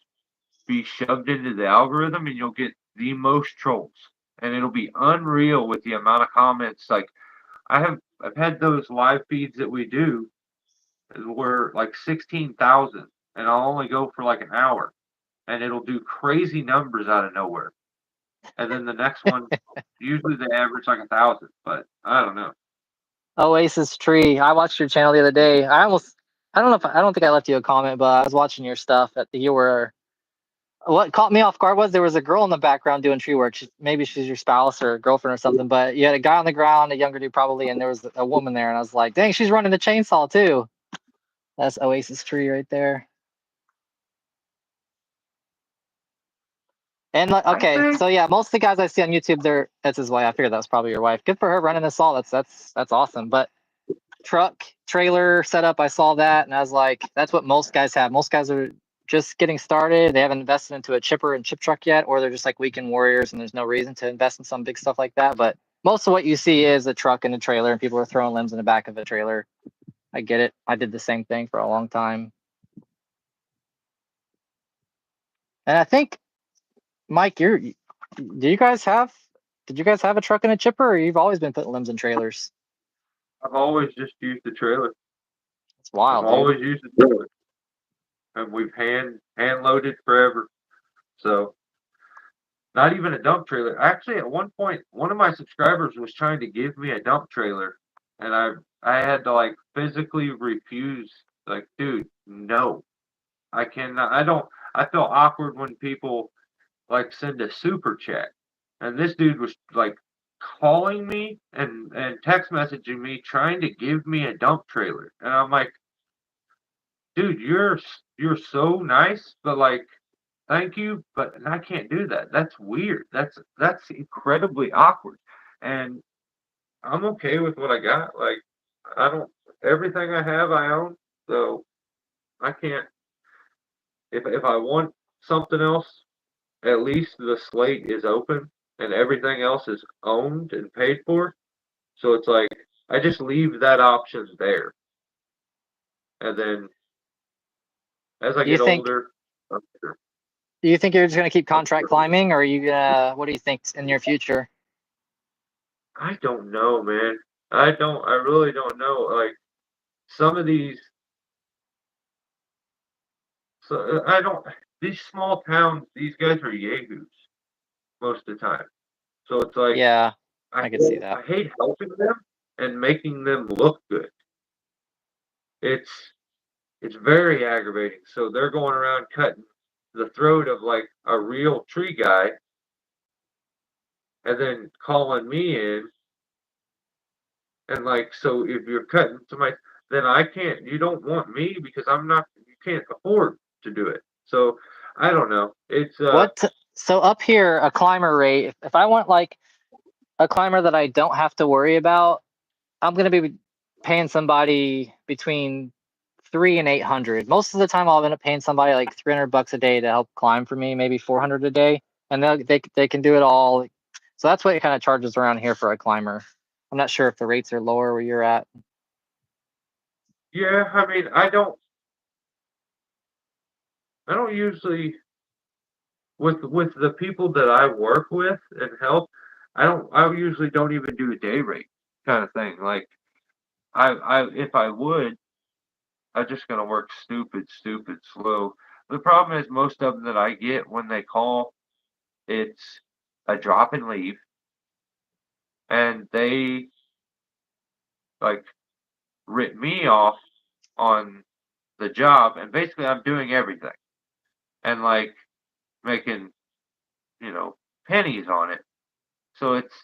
Speaker 1: be shoved into the algorithm, and you'll get the most trolls, and it'll be unreal with the amount of comments. Like I've had those live feeds that we do were like 16,000, and I'll only go for like an hour, and it'll do crazy numbers out of nowhere. And then the next one, usually they average like 1,000, but I don't know.
Speaker 2: Oasis Tree. I watched your channel the other day. I don't know if I don't think I left you a comment, but I was watching your stuff. You were what caught me off guard was there was a girl in the background doing tree work. Maybe she's your spouse or girlfriend or something, but you had a guy on the ground, a younger dude probably, and there was a woman there, and I was like, dang, she's running the chainsaw too. That's Oasis Tree right there. And like,
Speaker 1: I
Speaker 2: okay,
Speaker 1: think
Speaker 2: so yeah, most of the guys I see on YouTube, that's his wife. I figured that was probably your wife. Good for her running this all. That's awesome. But truck trailer setup, I saw that, and I was like, that's what most guys have. Most guys are just getting started. They haven't invested into a chipper and chip truck yet, or they're just like weekend warriors, and there's no reason to invest in some big stuff like that. But most of what you see is a truck and a trailer, and people are throwing limbs in the back of a trailer. I get it. I did the same thing for a long time, and I think Mike, do you guys have? Did you guys have a truck and a chipper, or you've always been putting limbs in trailers?
Speaker 1: I've always just used the trailer.
Speaker 2: It's
Speaker 1: I've
Speaker 2: wild, dude.
Speaker 1: always used the trailer, and we've hand loaded forever. So not even a dump trailer. Actually, at one point, one of my subscribers was trying to give me a dump trailer, and I had to like physically refuse. Like, dude, no, I cannot. I don't. I feel awkward when people like send a super chat, and this dude was like calling me and text messaging me trying to give me a dump trailer, and I'm like, dude, you're so nice, but like, thank you, but I can't do that. That's weird. That's incredibly awkward. And I'm okay with what I got. Like, I don't everything I have I own, so I can't if I want something else, at least the slate is open and everything else is owned and paid for. So it's like I just leave that option there. And then as I
Speaker 2: Do you
Speaker 1: get
Speaker 2: think?
Speaker 1: older, I'm sure.
Speaker 2: Do you think you're just gonna keep contract climbing, or are you gonna? What do you think in your future?
Speaker 1: I don't know, man. I really don't know. Like some of these, so I don't, these small towns, these guys are yahoos most of the time. So it's like,
Speaker 2: Yeah,
Speaker 1: I
Speaker 2: I could see
Speaker 1: hate,
Speaker 2: that.
Speaker 1: I hate helping them and making them look good. It's, it's very aggravating. So they're going around cutting the throat of like a real tree guy, and then calling me in, and like, so if you're cutting somebody, then I can't. You don't want me because I'm not. You can't afford to do it. So I don't know. It's
Speaker 2: So up here, a climber rate, if I want like a climber that I don't have to worry about, I'm gonna be paying somebody between 3 and 800. Most of the time, I'll end up paying somebody like $300 a day to help climb for me, maybe 400 a day, and they can do it all. So that's what it kind of charges around here for a climber. I'm not sure if the rates are lower where you're at.
Speaker 1: yeah. I mean, I don't usually with the people that I work with and help. I usually don't even do a day rate kind of thing. Like I if I would, I'm just gonna work stupid slow. The problem is most of them that I get when they call, it's a drop and leave, and they like rip me off on the job, and basically I'm doing everything and like making, you know, pennies on it. So it's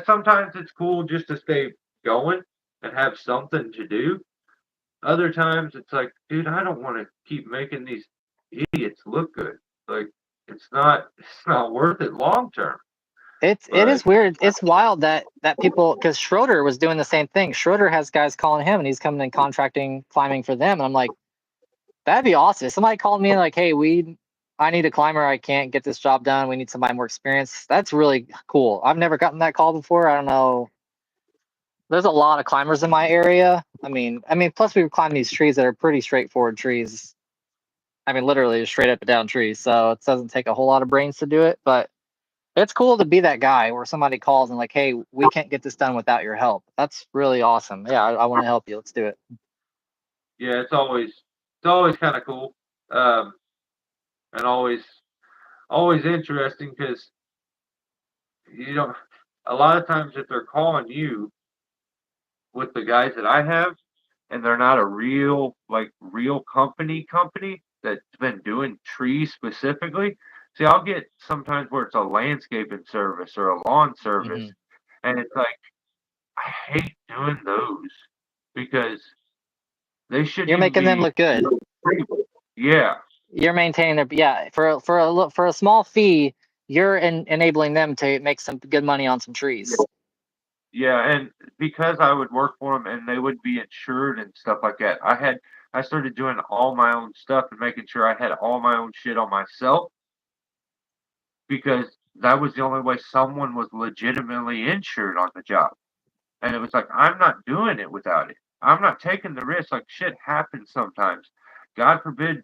Speaker 1: sometimes it's cool just to stay going and have something to do. Other times it's like, dude, I don't want to keep making these idiots look good. Like it's not worth it long term.
Speaker 2: It
Speaker 1: But
Speaker 2: is weird. It's wild that people, because Schroeder was doing the same thing. Schroeder has guys calling him and he's coming and contracting climbing for them. And I'm like, that'd be awesome. If somebody called me and like, hey, I need a climber. I can't get this job done. We need somebody more experienced. That's really cool. I've never gotten that call before. I don't know. There's a lot of climbers in my area. Plus we climb these trees that are pretty straightforward trees. I mean, literally straight up and down trees. So it doesn't take a whole lot of brains to do it. But it's cool to be that guy where somebody calls and like, hey, we can't get this done without your help. That's really awesome. Yeah, I want to help you. Let's do it.
Speaker 1: yeah, it's always kind of cool, um, and always interesting because you know a lot of times if they're calling you with the guys that I have, and they're not a real company that's been doing trees specifically. See, I'll get sometimes where it's a landscaping service or a lawn service,
Speaker 2: Hmm.
Speaker 1: and it's like I hate doing those because they shouldn't
Speaker 2: You're
Speaker 1: even
Speaker 2: making them
Speaker 1: be
Speaker 2: look good.
Speaker 1: free. Yeah,
Speaker 2: You're maintaining their, yeah, for a small fee, you're enabling them to make some good money on some trees.
Speaker 1: yeah, and because I would work for them and they would be insured and stuff like that, I started doing all my own stuff and making sure I had all my own shit on myself because that was the only way someone was legitimately insured on the job. And it was like, I'm not doing it without it. I'm not taking the risk. Like shit happens sometimes. God forbid,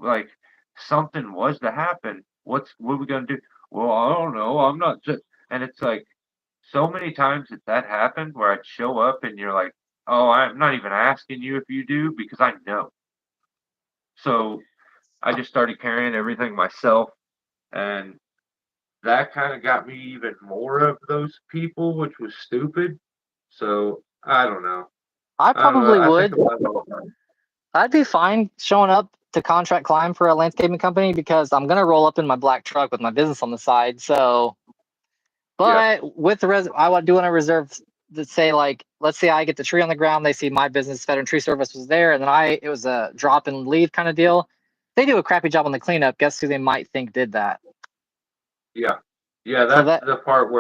Speaker 1: like something was to happen. What are we gonna do? Well, I don't know. I'm not just. And it's like so many times that happened where I'd show up and you're like, oh, I'm not even asking you if you do because I know. So I just started carrying everything myself, and that kind of got me even more of those people, which was stupid. So I don't know.
Speaker 2: I
Speaker 1: I don't know.
Speaker 2: probably
Speaker 1: I think
Speaker 2: would.
Speaker 1: about it all the time.
Speaker 2: I'd be fine showing up to contract climb for a landscaping company because I'm gonna roll up in my black truck with my business on the side. So,
Speaker 1: Yeah,
Speaker 2: but with the I would do want to reserve to say like, let's say I get the tree on the ground, they see my business, Veteran Tree Service was there, and then it was a drop and leave kind of deal. They do a crappy job on the cleanup. Guess who they might think did that?
Speaker 1: yeah, yeah.
Speaker 2: So
Speaker 1: That's
Speaker 2: that
Speaker 1: the part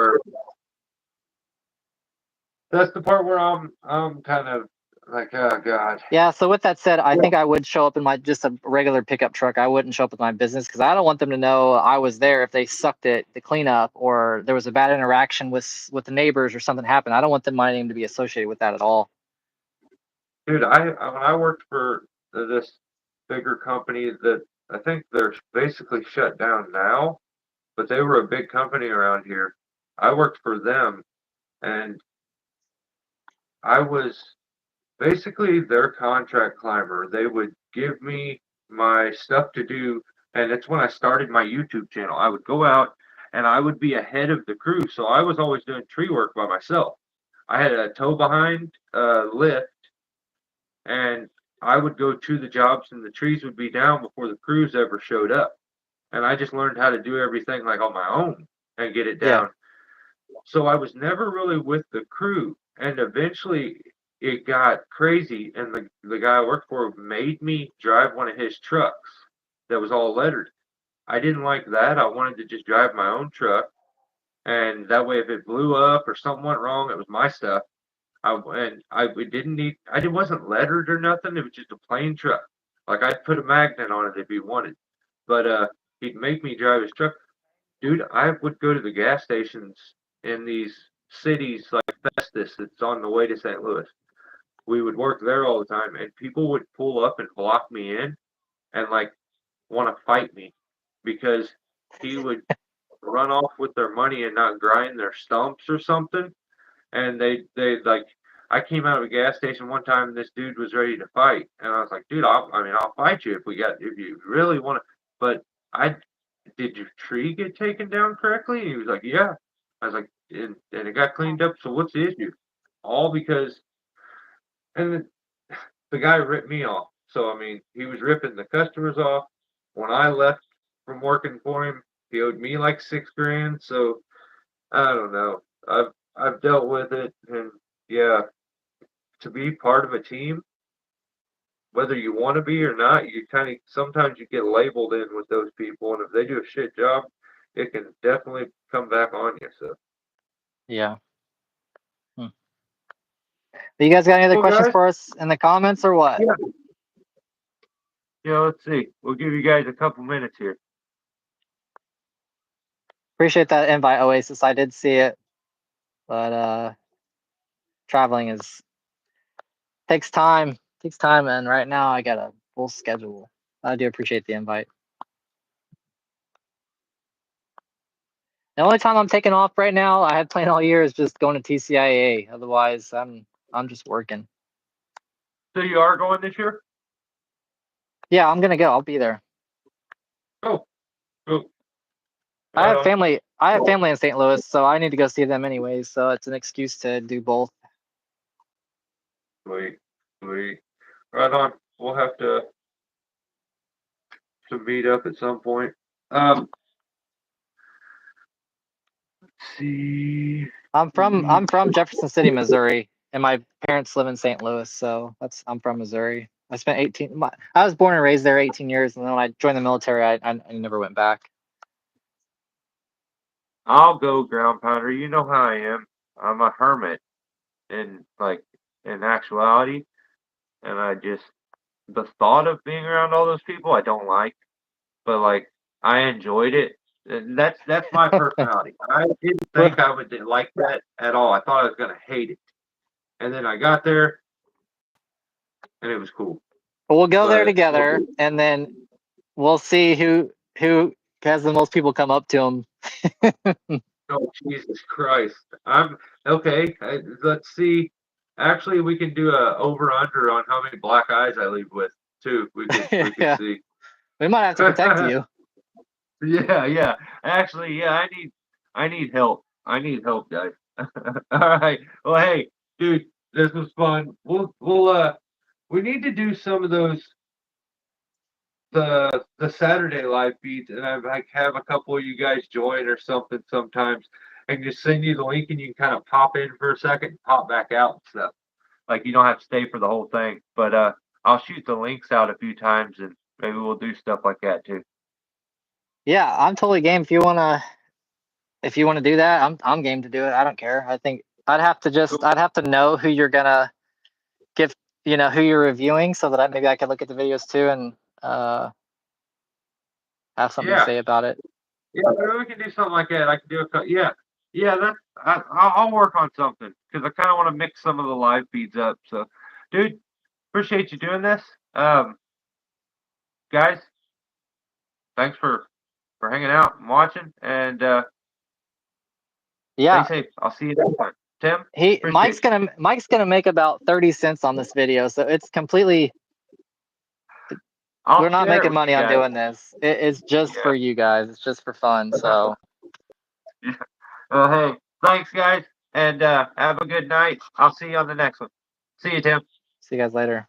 Speaker 1: where I'm kind of like, oh god.
Speaker 2: Yeah, so with that said, I think I would show up in my just a regular pickup truck. I wouldn't show up with my business because I don't want them to know I was there if they sucked at the cleanup or there was a bad interaction with the neighbors or something happened. I don't want my name to be associated with that at all.
Speaker 1: Dude, when I worked for this bigger company that I think they're basically shut down now, but they were a big company around here. I worked for them, and I was basically their contract climber. They would give me my stuff to do, and it's when I started my YouTube channel. I would go out and I would be ahead of the crew, so I was always doing tree work by myself. I had a tow behind lift, and I would go to the jobs, and the trees would be down before the crews ever showed up. And I just learned how to do everything like on my own and get it
Speaker 2: Yeah.
Speaker 1: down. So I was never really with the crew, and eventually it got crazy, and the guy I worked for made me drive one of his trucks that was all lettered. I didn't like that. I wanted to just drive my own truck, and that way, if it blew up or something went wrong, it was my stuff. We didn't need. It wasn't lettered or nothing. It was just a plain truck. Like I'd put a magnet on it if he wanted, but he'd make me drive his truck. Dude, I would go to the gas stations in these cities like Festus that's on the way to St. Louis. We would work there all the time, and people would pull up and block me in and like want to fight me because he would run off with their money and not grind their stumps or something. And they like I came out of a gas station one time and this dude was ready to fight, and I was like, dude, I'll fight you if you really want to, but I did your tree get taken down correctly? And he was like, yeah. I was like, and it got cleaned up. So what's the issue? All because and the guy ripped me off. So I mean, he was ripping the customers off. When I left from working for him, he owed me like 6 grand. So I don't know. I've dealt with it, and yeah, to be part of a team, whether you want to be or not, you kind of sometimes you get labeled in with those people, and if they do a shit job, it can definitely come back on you. So,
Speaker 2: Yeah. You guys got any other
Speaker 1: well,
Speaker 2: questions
Speaker 1: guys,
Speaker 2: for us in the comments or what?
Speaker 1: yeah, yeah. Let's see. We'll give you guys a couple minutes here.
Speaker 2: Appreciate that invite, Oasis. I did see it, but traveling takes time. Takes time, and right now I got a full schedule. I do appreciate the invite. The only time I'm taking off right now, I had planned all year, is just going to TCIA. Otherwise, I'm just working.
Speaker 1: So you are going this year?
Speaker 2: Yeah, I'm gonna go. I'll be there.
Speaker 1: Oh, oh.
Speaker 2: I have family. I have family in St. Louis, so I need to go see them anyways. So it's an excuse to do both.
Speaker 1: Sweet, sweet. Right on. We'll have to meet up at some point. Let's see.
Speaker 2: I'm from Jefferson City, Missouri, and my parents live in St. Louis, so I'm from Missouri. I spent 18. I was born and raised there 18 years, and then when I joined the military, I never went back.
Speaker 1: I'll go, ground pounder. You know how I am. I'm a hermit in actuality, and I just the thought of being around all those people I don't like, but like I enjoyed it. And that's my personality. I didn't think I would like that at all. I thought I was gonna hate it, and then I got there, and it was cool.
Speaker 2: But we'll go there
Speaker 1: But
Speaker 2: together, and then we'll see who has the most people come up to him.
Speaker 1: oh Jesus Christ! I'm okay. Let's see. Actually, we can do a over under on how many black eyes I leave with too. We could
Speaker 2: Yeah,
Speaker 1: see.
Speaker 2: we might have to protect you.
Speaker 1: Yeah, yeah. Actually, yeah. I need help. I need help, guys. All right. Well, hey, dude, this was fun. We need to do some of those the Saturday live feeds, and I like have a couple of you guys join or something sometimes, and just send you the link, and you can kind of pop in for a second, and pop back out and stuff. Like you don't have to stay for the whole thing, but I'll shoot the links out a few times, and maybe we'll do stuff like that too.
Speaker 2: Yeah, I'm totally game. If you wanna do that, I'm game to do it. I don't care. I think I'd have to know who you're gonna give, who you're reviewing, so that maybe I could look at the videos too and have something to
Speaker 1: Yeah,
Speaker 2: say about it.
Speaker 1: yeah, maybe we can do something like that. I can do yeah, yeah. I'll work on something because I kind of want to mix some of the live feeds up. So, dude, appreciate you doing this. Guys, thanks for hanging out and watching, and
Speaker 2: Yeah,
Speaker 1: stay safe. I'll see you next time. Tim,
Speaker 2: Mike's
Speaker 1: appreciate you.
Speaker 2: gonna make about 30 cents on this video, so it's completely.
Speaker 1: I'll
Speaker 2: We're not
Speaker 1: share it
Speaker 2: making
Speaker 1: with
Speaker 2: money
Speaker 1: you
Speaker 2: on
Speaker 1: guys.
Speaker 2: doing this. It's just
Speaker 1: Yeah.
Speaker 2: for you guys. It's just for fun. So
Speaker 1: Yeah. Well, hey, thanks, guys, and have a good night. I'll see you on the next one. See you, Tim.
Speaker 2: see you guys later.